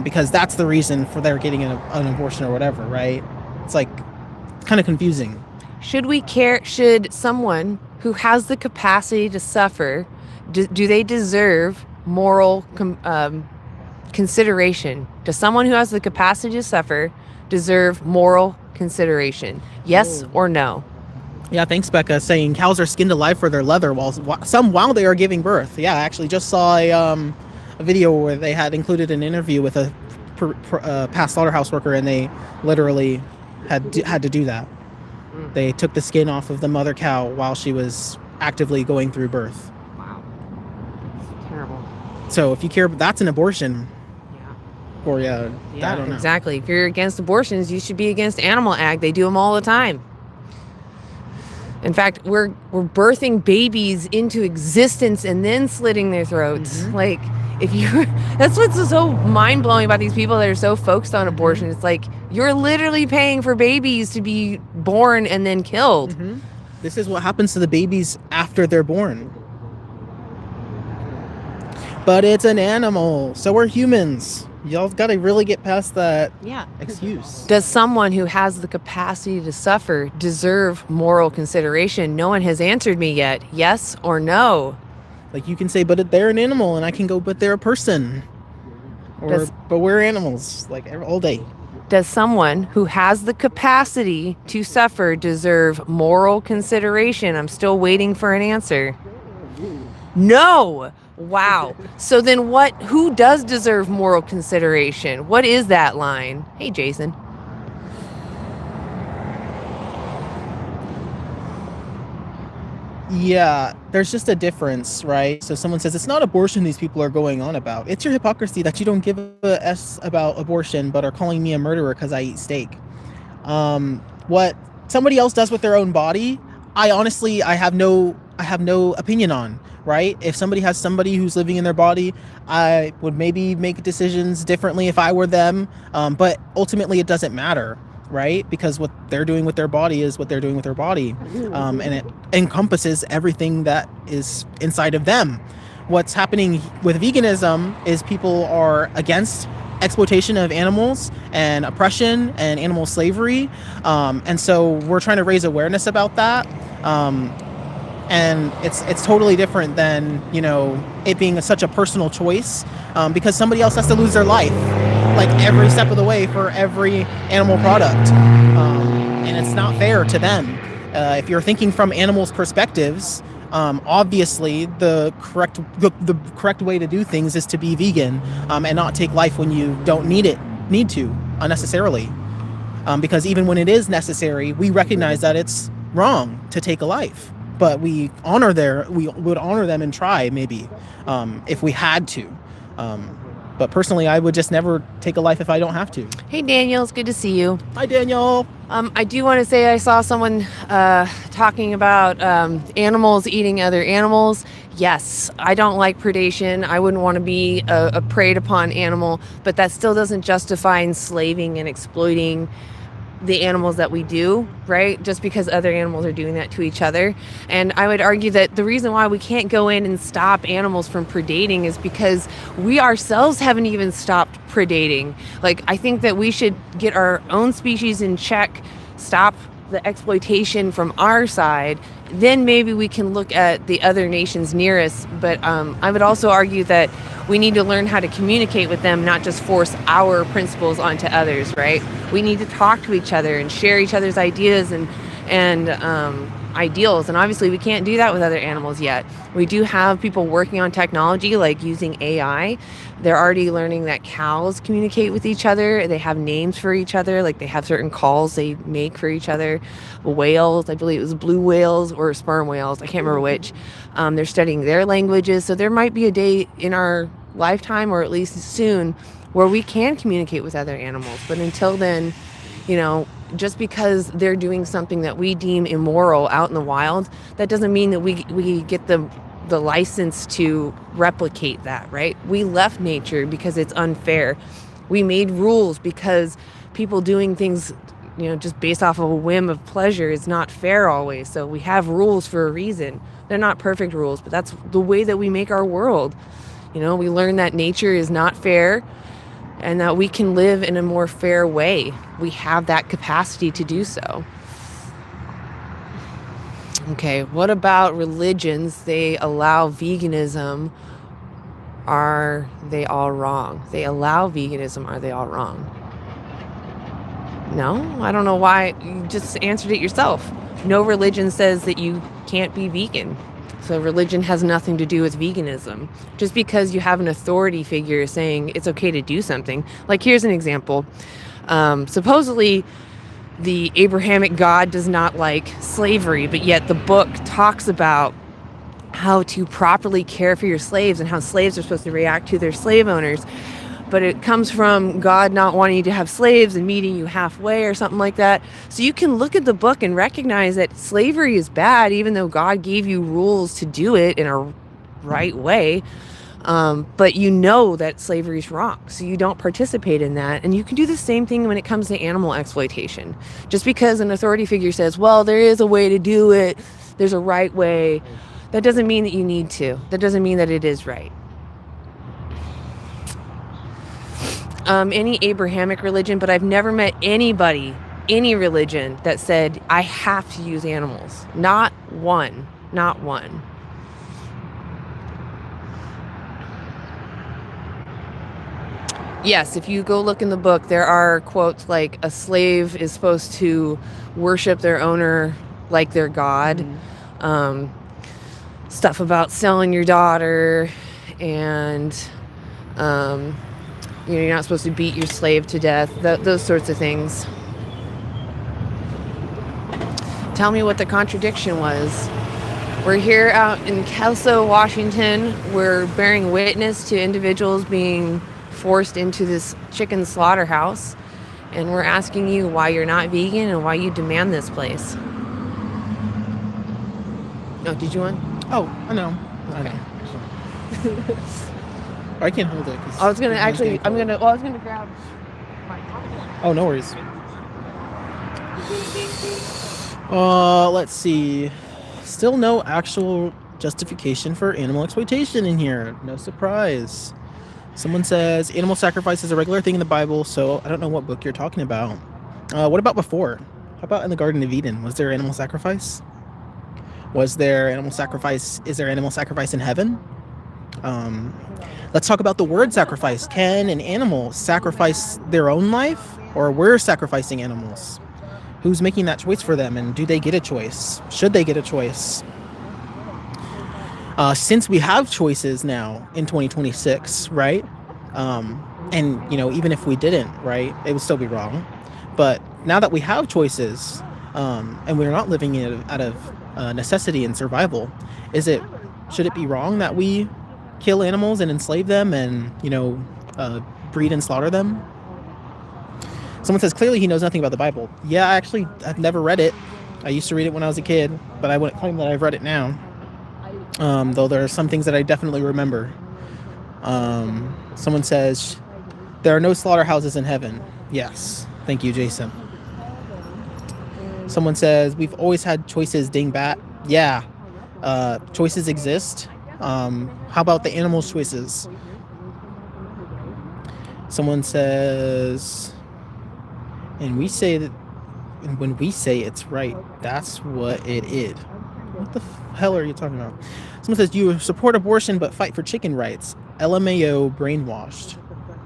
because that's the reason for their getting an abortion or whatever, right? It's like kind of confusing.
Should we care? Should someone who has the capacity to suffer, do they deserve moral consideration? Does someone who has the capacity to suffer deserve moral consideration? Yes or no?
Yeah, thanks, Becca, saying cows are skinned alive for their leather while they are giving birth. Yeah, I actually just saw a video where they had included an interview with a past slaughterhouse worker, and they literally had to do that. They took the skin off of the mother cow while she was actively going through birth.
Wow. That's terrible.
So if you care, that's an abortion. Or
yeah,
I don't know.
Exactly. If you're against abortions, you should be against animal ag. They do them all the time. In fact, we're birthing babies into existence and then slitting their throats.
Mm-hmm.
Like, that's what's so mind-blowing about these people that are so focused on abortion. It's like, you're literally paying for babies to be born and then killed.
Mm-hmm. This is what happens to the babies after they're born. But it's an animal, so we're humans. Y'all got to really get past that excuse.
Does someone who has the capacity to suffer deserve moral consideration? No one has answered me yet. Yes or no?
Like, you can say, but they're an animal, and I can go, but they're a person. But we're animals, like all day.
Does someone who has the capacity to suffer deserve moral consideration? I'm still waiting for an answer. No. Wow. So then who does deserve moral consideration? What is that line? Hey, Jason.
Yeah, there's just a difference, right? So someone says it's not abortion these people are going on about. It's your hypocrisy that you don't give a S about abortion, but are calling me a murderer because I eat steak. What somebody else does with their own body, I have no opinion on, right? If somebody has somebody who's living in their body, I would maybe make decisions differently if I were them. But ultimately it doesn't matter, right? Because what they're doing with their body is what they're doing with their body. And it encompasses everything that is inside of them. What's happening with veganism is people are against exploitation of animals and oppression and animal slavery. And so we're trying to raise awareness about that. And it's totally different than, it being such a personal choice, because somebody else has to lose their life, like every step of the way for every animal product. And it's not fair to them. If you're thinking from animals' perspectives, obviously the correct way to do things is to be vegan, and not take life when you don't need to unnecessarily. Because even when it is necessary, we recognize that it's wrong to take a life. But we would honor them and try, maybe, if we had to. But personally, I would just never take a life if I don't have to.
Hey, Daniel, it's good to see you.
Hi, Daniel.
I do want to say I saw someone talking about animals eating other animals. Yes, I don't like predation. I wouldn't want to be a preyed upon animal, but that still doesn't justify enslaving and exploiting the animals that we do, right? Just because other animals are doing that to each other. And I would argue that the reason why we can't go in and stop animals from predating is because we ourselves haven't even stopped predating. Like, I think that we should get our own species in check, stop the exploitation from our side, then maybe we can look at the other nations nearest. But I would also argue that we need to learn how to communicate with them, not just force our principles onto others, right? We need to talk to each other and share each other's ideas and ideals. And obviously we can't do that with other animals yet. We do have people working on technology, like using AI. They're already learning that cows communicate with each other. They have names for each other, like they have certain calls they make for each other. Whales, I believe it was blue whales or sperm whales, I can't remember which. They're studying their languages. So there might be a day in our lifetime, or at least soon, where we can communicate with other animals. But until then, just because they're doing something that we deem immoral out in the wild, that doesn't mean that we get the license to replicate that, right? We left nature because it's unfair. We made rules because people doing things, just based off of a whim of pleasure is not fair always. So we have rules for a reason. They're not perfect rules, but that's the way that we make our world. We learn that nature is not fair and that we can live in a more fair way. We have that capacity to do so. Okay, what about religions? They allow veganism. Are they all wrong? They allow veganism. Are they all wrong? No, I don't know why. You just answered it yourself. No religion says that you can't be vegan. So religion has nothing to do with veganism. Just because you have an authority figure saying it's okay to do something. Like, here's an example. Supposedly, the Abrahamic God does not like slavery, but yet the book talks about how to properly care for your slaves and how slaves are supposed to react to their slave owners. But it comes from God not wanting you to have slaves and meeting you halfway or something like that. So you can look at the book and recognize that slavery is bad, even though God gave you rules to do it in a right way. But you know that slavery is wrong, so you don't participate in that. And you can do the same thing when it comes to animal exploitation. Just because an authority figure says, well, there is a way to do it, there's a right way, that doesn't mean that you need to. That doesn't mean that it is right. Any Abrahamic religion, but I've never met anybody, any religion that said, I have to use animals. Not one. Not one. Yes, if you go look in the book, there are quotes like a slave is supposed to worship their owner like their god. Um, stuff about selling your daughter, and you're not supposed to beat your slave to death. Those sorts of things. Tell me what the contradiction was. We're here out in Kelso, Washington. We're bearing witness to individuals being forced into this chicken slaughterhouse, and we're asking you why you're not vegan and why you demand this place. Oh, did you want?
Oh, I know.
Okay.
I can't hold it. 'cause
I was gonna
my hand's
actually.
getting
I was gonna grab.
cold. Oh, no worries. Let's see. Still no actual justification for animal exploitation in here. No surprise. Someone says animal sacrifice is a regular thing in the Bible, so I don't know what book you're talking about. What about before? How about in the Garden of Eden? Was there animal sacrifice? Was there animal sacrifice? Is there animal sacrifice in heaven? Let's talk about the word sacrifice. Can an animal sacrifice their own life, or we're sacrificing animals? Who's making that choice for them, and do they get a choice? Should they get a choice? Since we have choices now in 2026, right? And even if we didn't, right, it would still be wrong. But now that we have choices, and we're not living out of necessity and survival, should it be wrong that we kill animals and enslave them and breed and slaughter them? Someone says clearly he knows nothing about the Bible. Yeah, I've never read it. I used to read it when I was a kid, but I wouldn't claim that I've read it now. Though there are some things that I definitely remember. Someone says there are no slaughterhouses in heaven. Yes, thank you, Jason. Someone says we've always had choices, dingbat. Yeah, choices exist. How about the animals' choices? Someone says, and we say that, and when we say it's right, that's what it is. What the hell are you talking about? Someone says you support abortion but fight for chicken rights. LMAO brainwashed.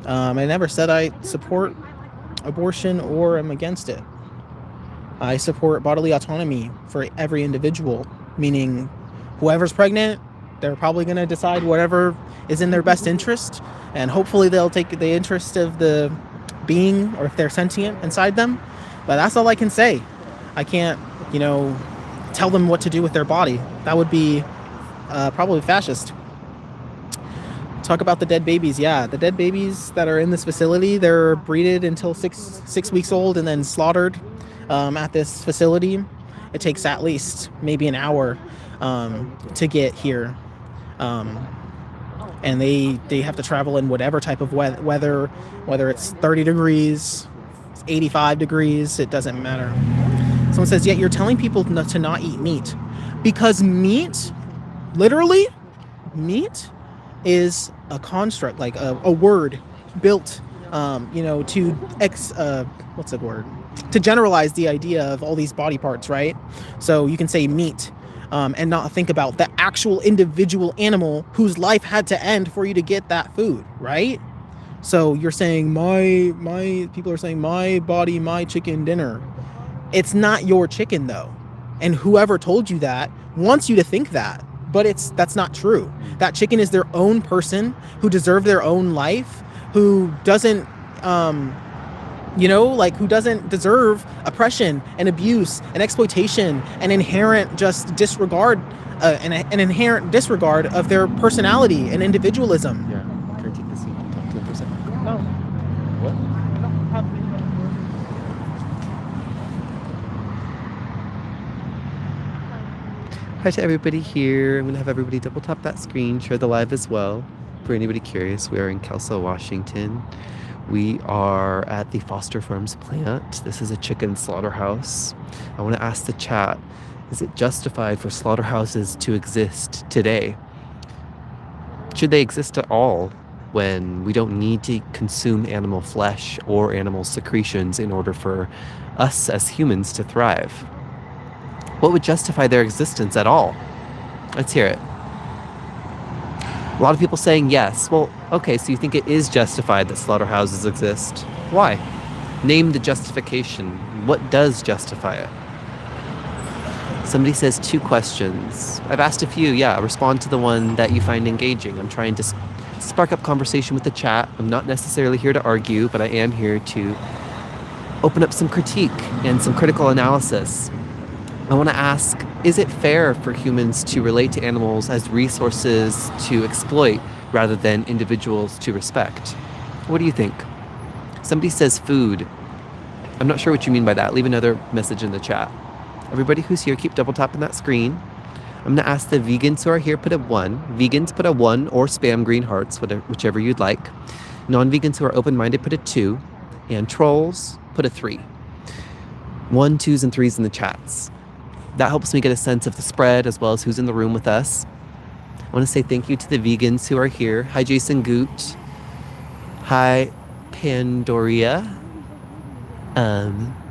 I never said I support abortion or am against it. I support bodily autonomy for every individual, meaning whoever's pregnant, they're probably going to decide whatever is in their best interest, and hopefully they'll take the interest of the being, or if they're sentient inside them. But that's all I can say. I can't, tell them what to do with their body. That would be probably fascist. Talk about the dead babies. Yeah, the dead babies that are in this facility, they're breeded until six weeks old and then slaughtered at this facility. It takes at least maybe an hour to get here. And they have to travel in whatever type of weather, whether it's 30 degrees, 85 degrees, it doesn't matter. Someone says, yet you're telling people to not eat meat. Because meat, literally, meat is a construct, like a word built, to generalize the idea of all these body parts, right? So you can say meat, and not think about the actual individual animal whose life had to end for you to get that food, right? So you're saying people are saying my body, my chicken dinner. It's not your chicken though. And whoever told you that wants you to think that, but that's not true. That chicken is their own person who deserved their own life, who doesn't, who doesn't deserve oppression and abuse and exploitation and inherent just disregard, an inherent disregard of their personality and individualism.
Yeah. Can I take the seat and talk to him for a second?
No.
What?
I don't have
Hi to everybody here. I'm going to have everybody double tap that screen, share the live as well. For anybody curious, we are in Kelso, Washington. We are at the Foster Farms plant. This is a chicken slaughterhouse. I want to ask the chat, is it justified for slaughterhouses to exist today? Should they exist at all when we don't need to consume animal flesh or animal secretions in order for us as humans to thrive? What would justify their existence at all? Let's hear it. A lot of people saying yes. Well, okay, so you think it is justified that slaughterhouses exist. Why? Name the justification. What does justify it? Somebody says 2 questions. I've asked a few. Yeah, respond to the one that you find engaging. I'm trying to spark up conversation with the chat. I'm not necessarily here to argue, but I am here to open up some critique and some critical analysis. I want to ask, is it fair for humans to relate to animals as resources to exploit rather than individuals to respect? What do you think? Somebody says food. I'm not sure what you mean by that. Leave another message in the chat. Everybody who's here, keep double tapping that screen. I'm going to ask the vegans who are here, put a 1. Vegans, put a 1 or spam green hearts, whichever you'd like. Non-vegans who are open-minded, put a 2. And trolls, put a 3. 1, 2s, and 3s in the chats. That helps me get a sense of the spread as well as who's in the room with us. I want to say thank you to the vegans who are here. Hi, Jason Goot. Hi, Pandoria.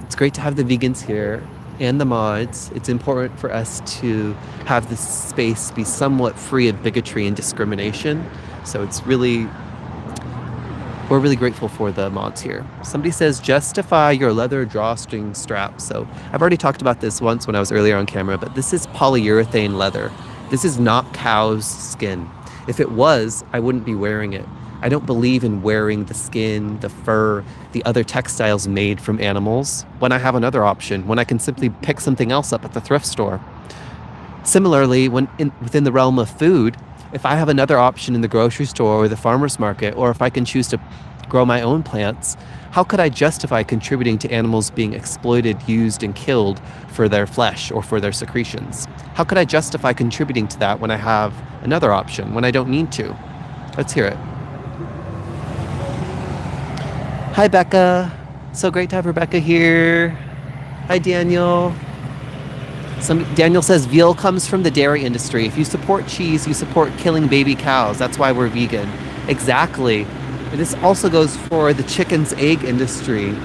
It's great to have the vegans here and the mods. It's important for us to have this space be somewhat free of bigotry and discrimination. So we're really grateful for the mods here. Somebody says, justify your leather drawstring strap. So I've already talked about this once when I was earlier on camera, but this is polyurethane leather. This is not cow's skin. If it was, I wouldn't be wearing it. I don't believe in wearing the skin, the fur, the other textiles made from animals when I have another option, when I can simply pick something else up at the thrift store. Similarly, within the realm of food, if I have another option in the grocery store or the farmer's market, or if I can choose to grow my own plants, how could I justify contributing to animals being exploited, used, and killed for their flesh or for their secretions? How could I justify contributing to that when I have another option, when I don't need to? Let's hear it. Hi, Becca. So great to have Rebecca here. Hi, Daniel. Daniel says veal comes from the dairy industry. If you support cheese, you support killing baby cows. That's why we're vegan. Exactly. And this also goes for the chicken's egg industry.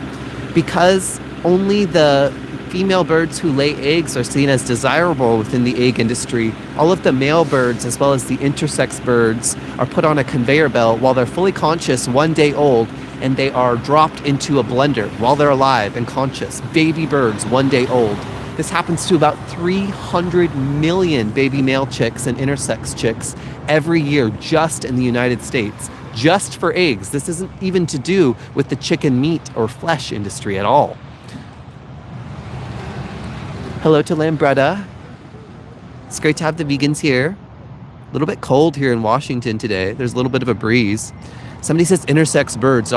Because only the female birds who lay eggs are seen as desirable within the egg industry, all of the male birds as well as the intersex birds are put on a conveyor belt while they're fully conscious, 1 day old, and they are dropped into a blender while they're alive and conscious. Baby birds, 1 day old. This happens to about 300 million baby male chicks and intersex chicks every year just in the United States, just for eggs. This isn't even to do with the chicken meat or flesh industry at all. Hello to Lambretta. It's great to have the vegans here. A little bit cold here in Washington today. There's a little bit of a breeze. Somebody says intersex birds, ...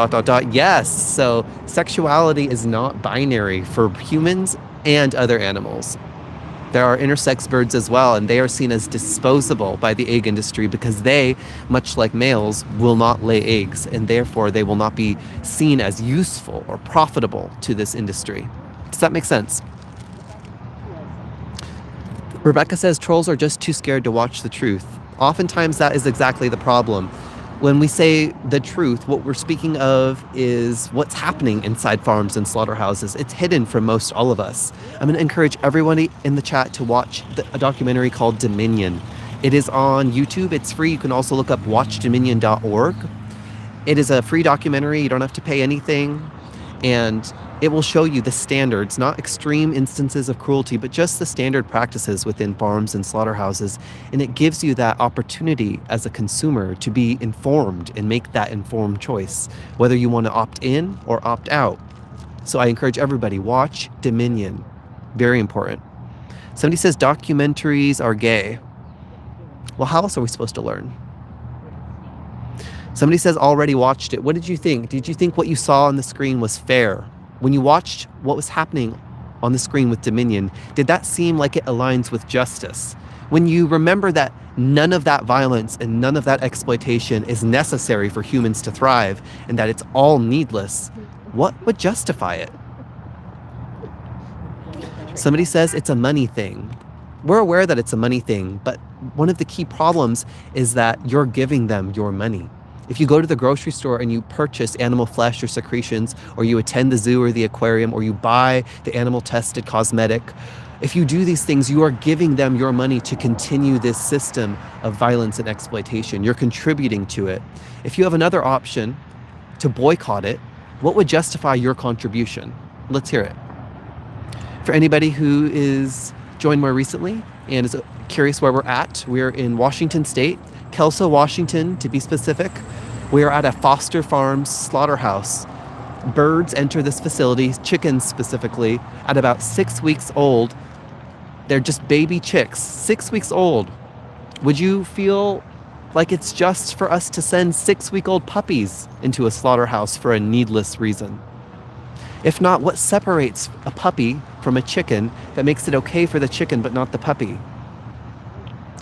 Yes, so sexuality is not binary for humans and other animals. There are intersex birds as well, and they are seen as disposable by the egg industry because they, much like males, will not lay eggs, and therefore they will not be seen as useful or profitable to this industry. Does that make sense? Rebecca says trolls are just too scared to watch the truth. Oftentimes that is exactly the problem. When we say the truth, what we're speaking of is what's happening inside farms and slaughterhouses. It's hidden from most all of us. I'm going to encourage everybody in the chat to watch a documentary called Dominion. It is on YouTube. It's free. You can also look up watchdominion.org. It is a free documentary. You don't have to pay anything. And it will show you the standards, not extreme instances of cruelty, but just the standard practices within farms and slaughterhouses. And it gives you that opportunity as a consumer to be informed and make that informed choice, whether you want to opt in or opt out. So I encourage everybody, watch Dominion. Very important. Somebody says documentaries are gay. Well, how else are we supposed to learn? Somebody says already watched it. What did you think? Did you think what you saw on the screen was fair? When you watched what was happening on the screen with Dominion, did that seem like it aligns with justice? When you remember that none of that violence and none of that exploitation is necessary for humans to thrive and that it's all needless, what would justify it? Somebody says it's a money thing. We're aware that it's a money thing, but one of the key problems is that you're giving them your money. If you go to the grocery store and you purchase animal flesh or secretions, or you attend the zoo or the aquarium, or you buy the animal tested cosmetic, If you do these things, you are giving them your money to continue this system of violence and exploitation. You're contributing to it. If you have another option to boycott it, what would justify your contribution? Let's hear it. For anybody who is joined more recently and is curious where we're at, we're in Washington State, Kelso, Washington, to be specific. We are at a Foster Farms slaughterhouse. Birds enter this facility, chickens specifically, at about 6 weeks old. They're just baby chicks, 6 weeks old. Would you feel like it's just for us to send 6-week-old puppies into a slaughterhouse for a needless reason? If not, what separates a puppy from a chicken that makes it okay for the chicken but not the puppy?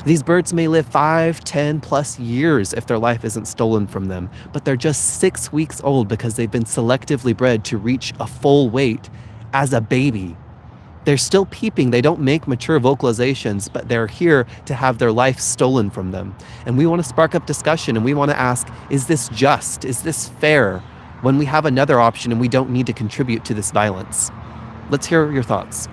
These birds may live 5, 10 plus years if their life isn't stolen from them, but they're just 6 weeks old because they've been selectively bred to reach a full weight as a baby. They're still peeping. They don't make mature vocalizations, but they're here to have their life stolen from them. And we want to spark up discussion, and we want to ask, is this just? Is this fair when we have another option and we don't need to contribute to this violence? Let's hear your thoughts.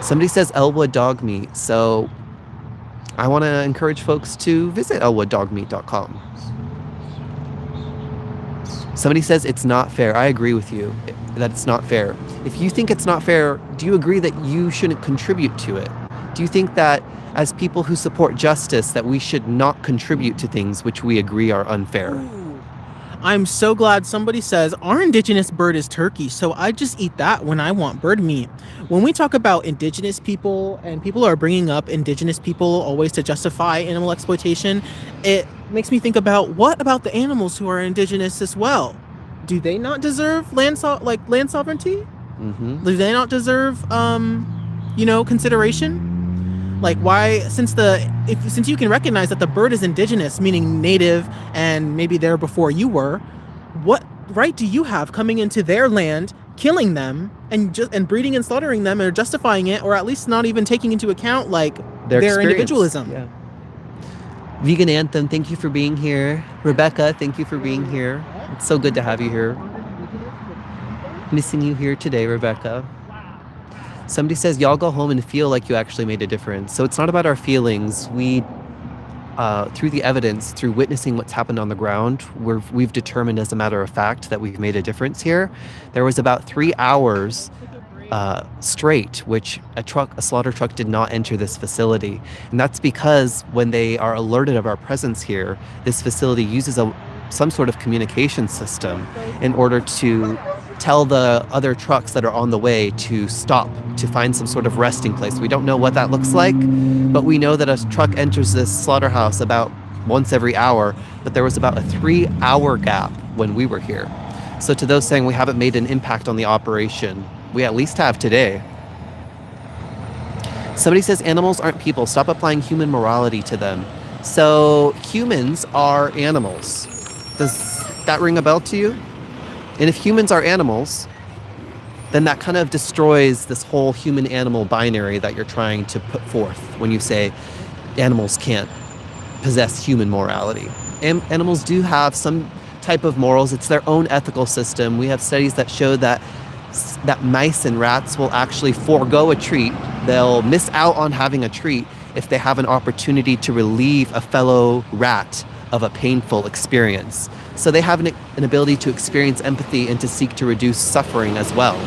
Somebody says Elwood dog meat, so I want to encourage folks to visit elwooddogmeat.com. Somebody says it's not fair. I agree with you that it's not fair. If you think it's not fair, do you agree that you shouldn't contribute to it? Do you think that as people who support justice that we should not contribute to things which we agree are unfair?
I'm so glad somebody says our indigenous bird is turkey, so I just eat that when I want bird meat. When we talk about indigenous people, and people are bringing up indigenous people always to justify animal exploitation, it makes me think about, what about the animals who are indigenous as well? Do they not deserve land sovereignty?
Mm-hmm.
Do they not deserve consideration? Like, why, since you can recognize that the bird is indigenous, meaning native, and maybe there before you were, what right do you have coming into their land, killing them, and breeding and slaughtering them, or justifying it, or at least not even taking into account like their individualism?
Yeah. Vegan Anthem, thank you for being here. Rebecca, thank you for being here. It's so good to have you here. Missing you here today, Rebecca. Somebody says, y'all go home and feel like you actually made a difference. So it's not about our feelings. We, through the evidence, through witnessing what's happened on the ground, we've determined as a matter of fact that we've made a difference here. There was about 3 hours straight, which a slaughter truck did not enter this facility. And that's because when they are alerted of our presence here, this facility uses some sort of communication system in order to tell the other trucks that are on the way to stop, to find some sort of resting place. We don't know what that looks like, but we know that a truck enters this slaughterhouse about once every hour, but there was about a 3-hour gap when we were here. So to those saying we haven't made an impact on the operation, we at least have today. Somebody says animals aren't people. Stop applying human morality to them. So humans are animals. Does that ring a bell to you? And if humans are animals, then that kind of destroys this whole human-animal binary that you're trying to put forth when you say animals can't possess human morality. Animals do have some type of morals. It's their own ethical system. We have studies that show that mice and rats will actually forego a treat. They'll miss out on having a treat if they have an opportunity to relieve a fellow rat of a painful experience. So they have an ability to experience empathy and to seek to reduce suffering as well.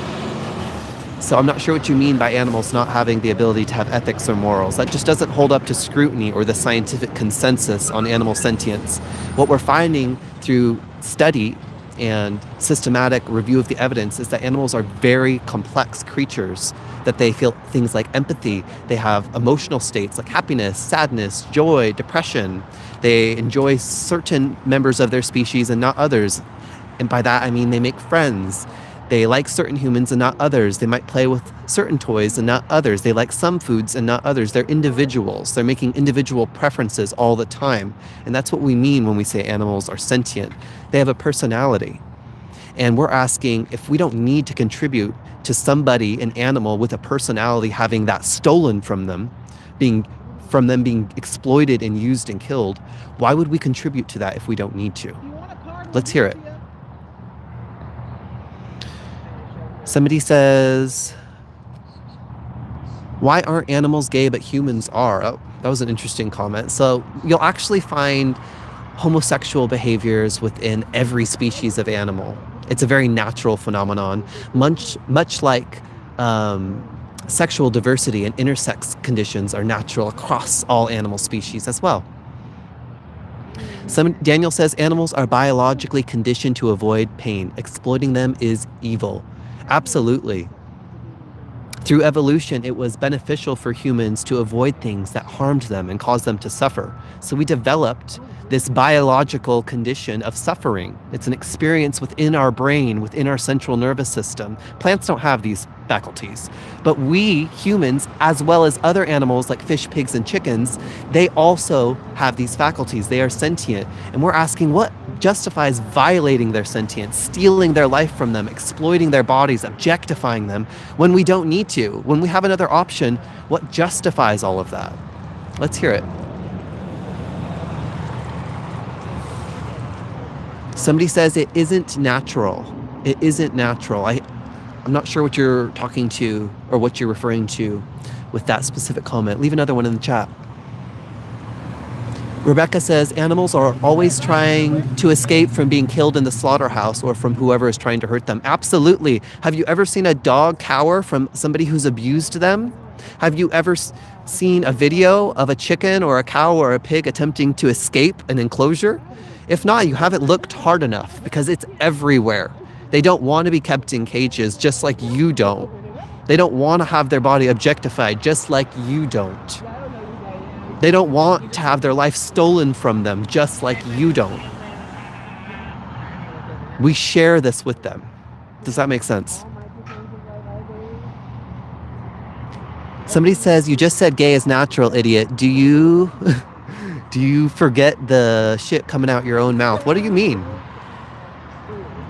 So I'm not sure what you mean by animals not having the ability to have ethics or morals. That just doesn't hold up to scrutiny or the scientific consensus on animal sentience. What we're finding through study and systematic review of the evidence is that animals are very complex creatures, that they feel things like empathy. They have emotional states like happiness, sadness, joy, depression. They enjoy certain members of their species and not others. And by that, I mean they make friends. They like certain humans and not others. They might play with certain toys and not others. They like some foods and not others. They're individuals. They're making individual preferences all the time. And that's what we mean when we say animals are sentient. They have a personality. And we're asking if we don't need to contribute to somebody, an animal with a personality, having that stolen from them, being exploited and used and killed, why would we contribute to that if we don't need to? Let's hear it. Somebody says, why aren't animals gay but humans are? Oh, that was an interesting comment. So you'll actually find homosexual behaviors within every species of animal. It's a very natural phenomenon, much like sexual diversity and intersex conditions are natural across all animal species as well. Daniel says animals are biologically conditioned to avoid pain. Exploiting them is evil. Absolutely. Through evolution, it was beneficial for humans to avoid things that harmed them and caused them to suffer. So we developed this biological condition of suffering. It's an experience within our brain, within our central nervous system. Plants don't have these faculties. But we, humans, as well as other animals like fish, pigs, and chickens, they also have these faculties. They are sentient. And we're asking what justifies violating their sentience, stealing their life from them, exploiting their bodies, objectifying them when we don't need to, when we have another option. What justifies all of that? Let's hear it. Somebody says it isn't natural. It isn't natural. I'm not sure what you're talking to or what you're referring to with that specific comment. Leave another one in the chat. Rebecca says animals are always trying to escape from being killed in the slaughterhouse or from whoever is trying to hurt them. Absolutely. Have you ever seen a dog cower from somebody who's abused them? Have you ever seen a video of a chicken or a cow or a pig attempting to escape an enclosure? If not, you haven't looked hard enough because it's everywhere. They don't want to be kept in cages just like you don't. They don't want to have their body objectified just like you don't. They don't want to have their life stolen from them just like you don't. We share this with them. Does that make sense? Somebody says, you just said gay is natural, idiot. Do you forget the shit coming out your own mouth? What do you mean?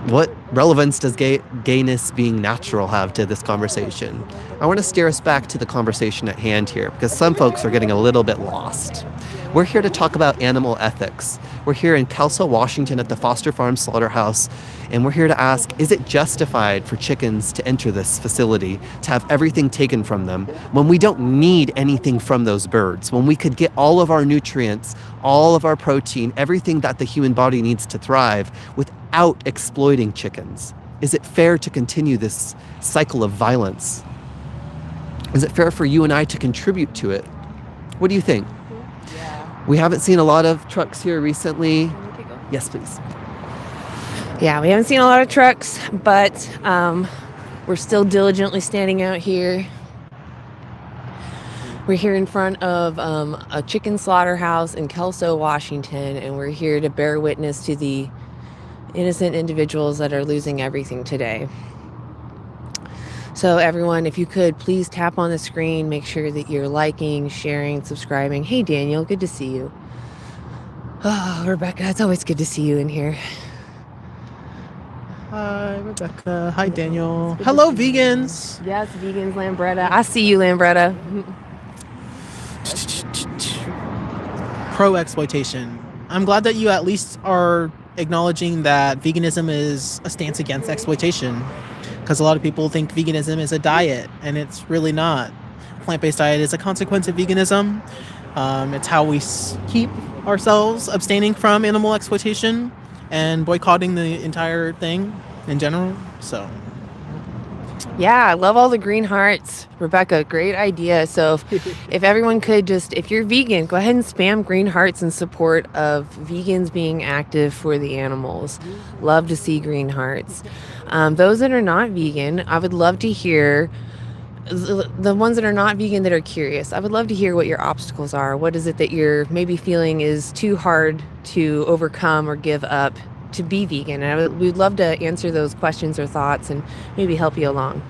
What relevance does gayness being natural have to this conversation? I want to steer us back to the conversation at hand here because some folks are getting a little bit lost. We're here to talk about animal ethics. We're here in Kelso, Washington at the Foster Farm Slaughterhouse, and we're here to ask, is it justified for chickens to enter this facility, to have everything taken from them, when we don't need anything from those birds, when we could get all of our nutrients, all of our protein, everything that the human body needs to thrive without exploiting chickens? Is it fair to continue this cycle of violence? Is it fair for you and I to contribute to it? What do you think? We haven't seen a lot of trucks here recently. Yes, please.
Yeah, we haven't seen a lot of trucks, but we're still diligently standing out here. We're here in front of a chicken slaughterhouse in Kelso, Washington, and we're here to bear witness to the innocent individuals that are losing everything today. So everyone, if you could please tap on the screen, make sure that you're liking, sharing, subscribing. Hey Daniel, good to see you. Oh, Rebecca, it's always good to see you in here.
Hi, Rebecca. Hi, Daniel. Hello, vegans.
Yes, vegans, Lambretta. I see you, Lambretta.
Pro-exploitation. I'm glad that you at least are acknowledging that veganism is a stance against exploitation. Because a lot of people think veganism is a diet, and it's really not. Plant-based diet is a consequence of veganism. It's how we keep ourselves abstaining from animal exploitation and boycotting the entire thing in general. So,
yeah, I love all the green hearts. Rebecca, great idea. So if everyone could just, if you're vegan, go ahead and spam green hearts in support of vegans being active for the animals. Love to see green hearts. Those that are not vegan, I would love to hear, the ones that are not vegan that are curious, I would love to hear what your obstacles are. What is it that you're maybe feeling is too hard to overcome or give up to be vegan? And we'd love to answer those questions or thoughts and maybe help you along.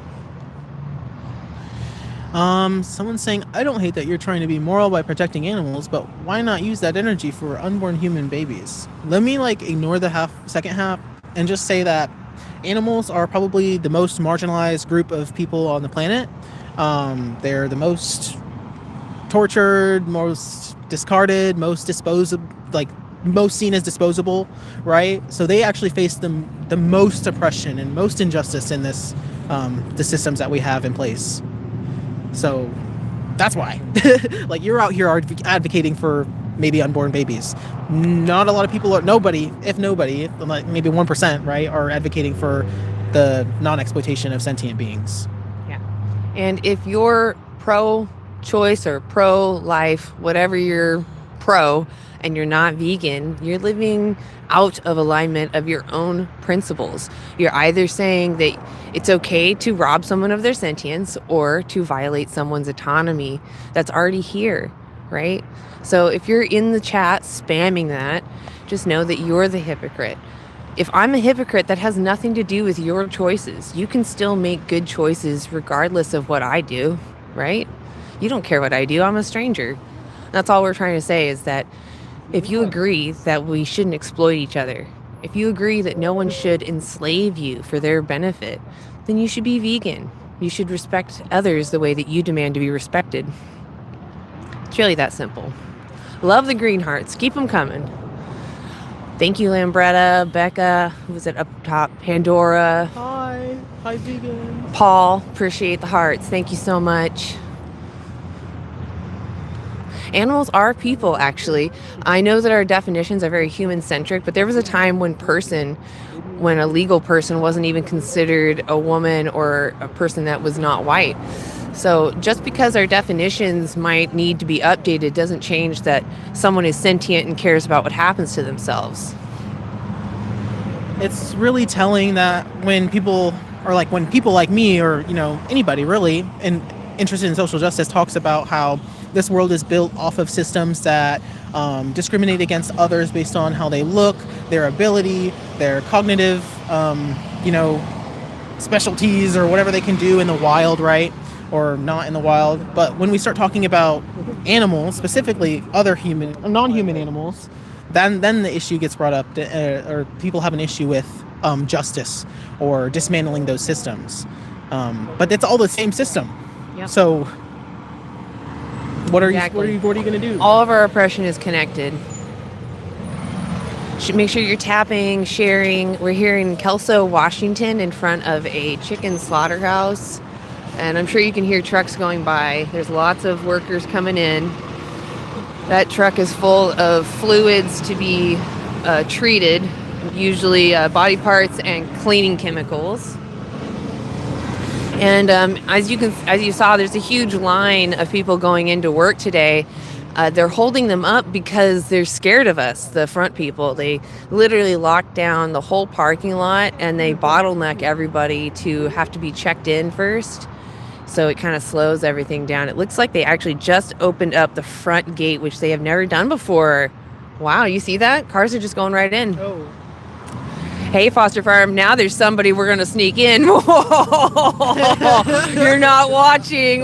Someone's saying, I don't hate that you're trying to be moral by protecting animals, but why not use that energy for unborn human babies? Let me ignore the second half and just say that animals are probably the most marginalized group of people on the planet. They're the most tortured, most discarded, most disposable, most seen as disposable, right? So they actually face the most oppression and most injustice in this the systems that we have in place. So that's why. Like, you're out here advocating for maybe unborn babies. Not a lot of people, nobody, like maybe 1%, right, are advocating for the non-exploitation of sentient beings.
Yeah. And if you're pro-choice or pro-life, whatever you're pro, and you're not vegan, you're living out of alignment of your own principles. You're either saying that it's okay to rob someone of their sentience or to violate someone's autonomy that's already here, right? So if you're in the chat spamming that, just know that you're the hypocrite. If I'm a hypocrite, that has nothing to do with your choices. You can still make good choices regardless of what I do, right? You don't care what I do. I'm a stranger. That's all we're trying to say, is that if you agree that we shouldn't exploit each other, if you agree that no one should enslave you for their benefit, then you should be vegan. You should respect others the way that you demand to be respected. It's really that simple. Love the green hearts. Keep them coming. Thank you, Lambretta, Becca, who was it up top? Pandora.
Hi vegan.
Paul, appreciate the hearts. Thank you so much. Animals are people, actually. I know that our definitions are very human-centric, but there was a time when a legal person wasn't even considered a woman or a person that was not white. So just because our definitions might need to be updated doesn't change that someone is sentient and cares about what happens to themselves.
It's really telling that when people like me, or anybody really interested in social justice, talks about how this world is built off of systems that discriminate against others based on how they look, their ability, their cognitive specialties, or whatever they can do in the wild, right? Or not in the wild. But when we start talking about animals, specifically other non-human animals, then the issue gets brought up, or people have an issue with justice or dismantling those systems. But it's all the same system.
Yep.
So what are
Exactly.
you going to do?
All of our oppression is connected. Make sure you're tapping, sharing. We're here in Kelso, Washington, in front of a chicken slaughterhouse. And I'm sure you can hear trucks going by. There's lots of workers coming in. That truck is full of fluids to be treated, usually body parts and cleaning chemicals. And as you saw, there's a huge line of people going into work today. They're holding them up because they're scared of us, the front people. They literally lock down the whole parking lot, and they bottleneck everybody to have to be checked in first. So it kind of slows everything down. It looks like they actually just opened up the front gate, which they have never done before. Wow, you see that? Cars are just going right in.
Oh.
Hey, Foster Farm, now there's somebody we're going to sneak in. You're not watching.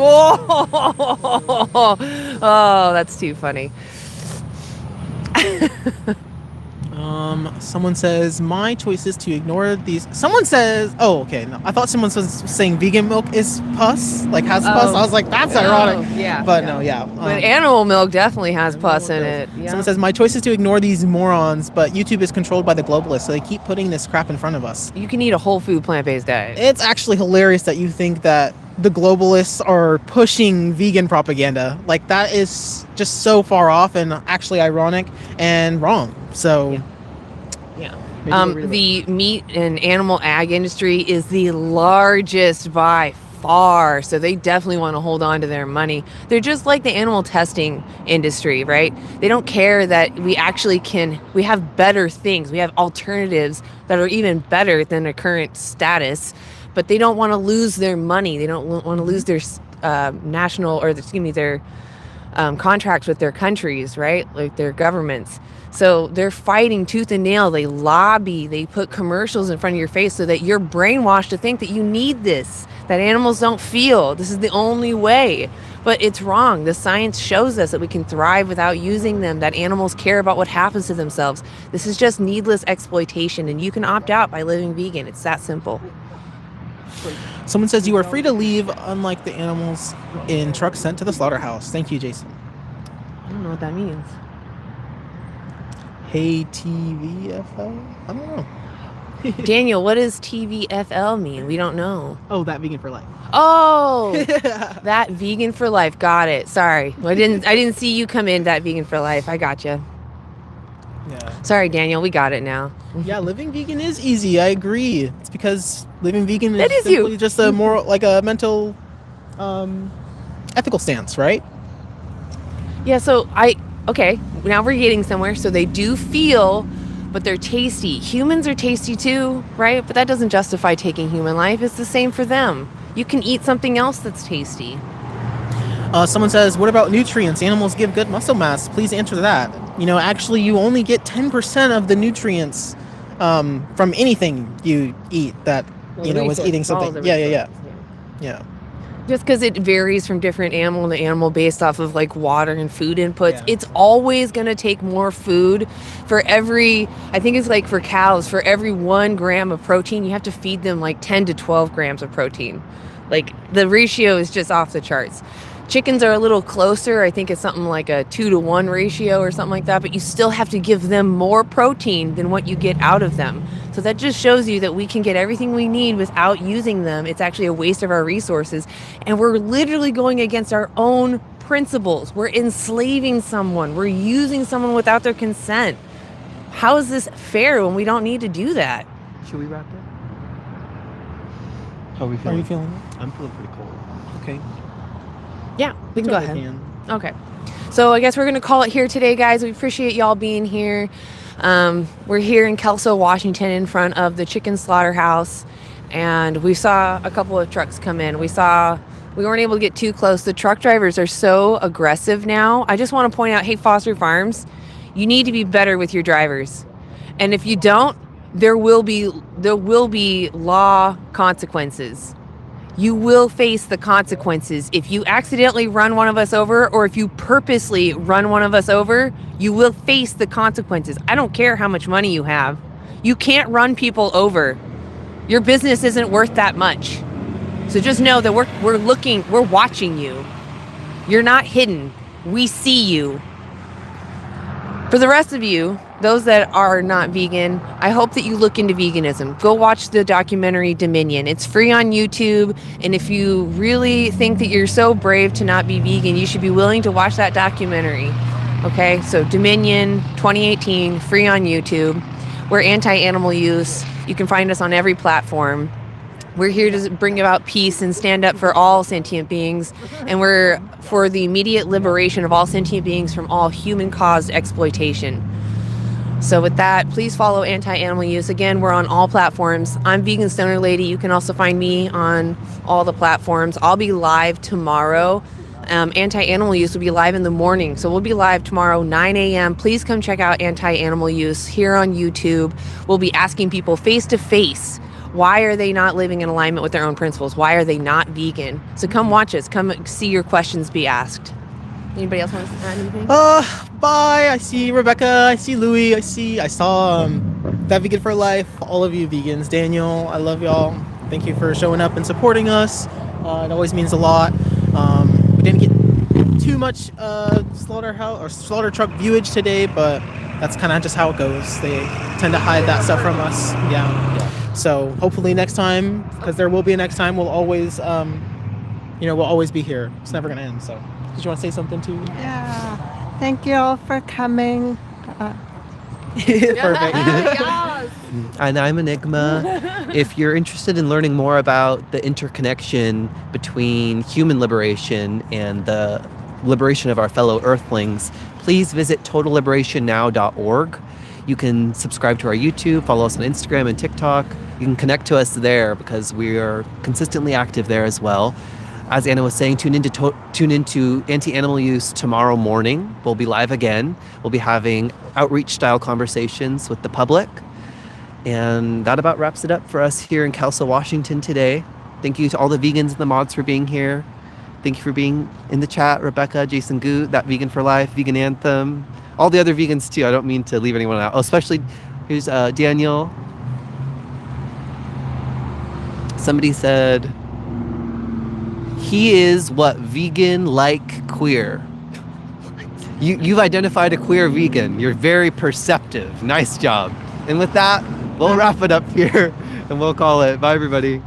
Oh, that's too funny.
Someone says, my choice is to ignore these. Someone says, oh, okay. No, I thought someone was saying vegan milk is pus, like has pus. I was like, that's ironic.
Yeah.
But no, yeah.
But animal milk definitely has pus in it. Yeah.
Someone says, my choice is to ignore these morons, but YouTube is controlled by the globalists, so they keep putting this crap in front of us.
You can eat a whole food plant-based diet.
It's actually hilarious that you think that the globalists are pushing vegan propaganda. Like, that is just so far off and actually ironic and wrong. So
yeah. The meat and animal ag industry is the largest by far, so they definitely want to hold on to their money. They're just like the animal testing industry, right? They don't care that we actually we have better things. We have alternatives that are even better than the current status, but they don't want to lose their money. They don't want to lose their their contracts with their countries, right? Like their governments. So they're fighting tooth and nail. They lobby, they put commercials in front of your face so that you're brainwashed to think that you need this, that animals don't feel. This is the only way. But it's wrong. The science shows us that we can thrive without using them, that animals care about what happens to themselves. This is just needless exploitation, and you can opt out by living vegan. It's that simple.
someone says, you are free to leave, unlike the animals in trucks sent to the slaughterhouse. Thank you, Jason.
I don't know what that means.
Hey TVFL? I don't know.
Daniel, what does TVFL mean? We don't know.
Oh, that vegan for life.
Oh, that vegan for life. Got it. Sorry, I didn't see you come in. That vegan for life. I got you.
Yeah.
Sorry, Daniel. We got it now.
Yeah, living vegan is easy. I agree. It's because living vegan
That
is
is you.
simply just a more like a mental, ethical stance, right?
Yeah. So okay. Now we're getting somewhere. So they do feel, but they're tasty. Humans are tasty too, right? But that doesn't justify taking human life. It's the same for them. You can eat something else that's tasty.
Someone says, what about nutrients? Animals give good muscle mass. Please answer that. Actually, you only get 10% of the nutrients from anything you eat that, was eating something. Yeah.
Just because it varies from different animal to animal based off of like water and food inputs,
Yeah.
it's always going to take more food for every, I think it's like for cows, for every 1 gram of protein, you have to feed them like 10 to 12 grams of protein. Like the ratio is just off the charts. Chickens are a little closer. I think it's something like a 2-to-1 ratio or something like that, but you still have to give them more protein than what you get out of them. So that just shows you that we can get everything we need without using them. It's actually a waste of our resources. And we're literally going against our own principles. We're enslaving someone. We're using someone without their consent. How is this fair when we don't need to do that?
Should we wrap it? How are we
How are
feeling?
you feeling?
I'm feeling pretty cold.
Okay.
Yeah, we can go ahead.
Can.
Okay. So I guess we're going to call it here today, guys. We appreciate y'all being here. We're here in Kelso, Washington, in front of the chicken slaughterhouse. And we saw a couple of trucks come in. We weren't able to get too close. The truck drivers are so aggressive now. I just want to point out, hey, Foster Farms, you need to be better with your drivers. And if you don't, there will be law consequences. You will face the consequences. If you accidentally run one of us over, or if you purposely run one of us over, you will face the consequences. I don't care how much money you have. You can't run people over. Your business isn't worth that much. So just know that we're watching you. You're not hidden. We see you. For the rest of you, those that are not vegan, I hope that you look into veganism. Go watch the documentary Dominion. It's free on YouTube. And if you really think that you're so brave to not be vegan, you should be willing to watch that documentary. Okay, so Dominion 2018, free on YouTube. We're anti-animal use. You can find us on every platform. We're here to bring about peace and stand up for all sentient beings. And we're for the immediate liberation of all sentient beings from all human-caused exploitation. So with that, please follow Anti-Animal Use. Again, we're on all platforms. I'm Vegan Stoner Lady. You can also find me on all the platforms. I'll be live tomorrow. Anti-Animal Use will be live in the morning. So we'll be live tomorrow, 9 a.m. Please come check out Anti-Animal Use here on YouTube. We'll be asking people face-to-face, why are they not living in alignment with their own principles? Why are they not vegan? So come watch us. Come see your questions be asked. Anybody else want to add anything?
Bye. I see Rebecca. I see Louie. I saw that Vegan for Life. All of you vegans. Daniel, I love y'all. Thank you for showing up and supporting us. It always means a lot. We didn't get too much slaughterhouse or slaughter truck viewage today, but that's kind of just how it goes. They tend to hide that stuff from us. Yeah. So hopefully next time, because there will be a next time, we'll always, we'll always be here. It's never gonna end. So, did you want to say something too?
Yeah. Thank you all for coming.
Perfect.
Yes.
And I'm Enigma. If you're interested in learning more about the interconnection between human liberation and the liberation of our fellow Earthlings, please visit totalliberationnow.org. You can subscribe to our YouTube, follow us on Instagram and TikTok. You can connect to us there because we are consistently active there as well. As Anna was saying, tune into Anti-Animal Use tomorrow morning. We'll be live again. We'll be having outreach-style conversations with the public. And that about wraps it up for us here in Kelso, Washington today. Thank you to all the vegans and the mods for being here. Thank you for being in the chat, Rebecca, Jason Goot, That Vegan for Life, Vegan Anthem, all the other vegans too. I don't mean to leave anyone out. Oh, especially, here's Daniel. Somebody said, he is what vegan like queer. You've identified a queer vegan. You're very perceptive. Nice job. And with that, We'll wrap it up here and we'll call it. Bye, everybody.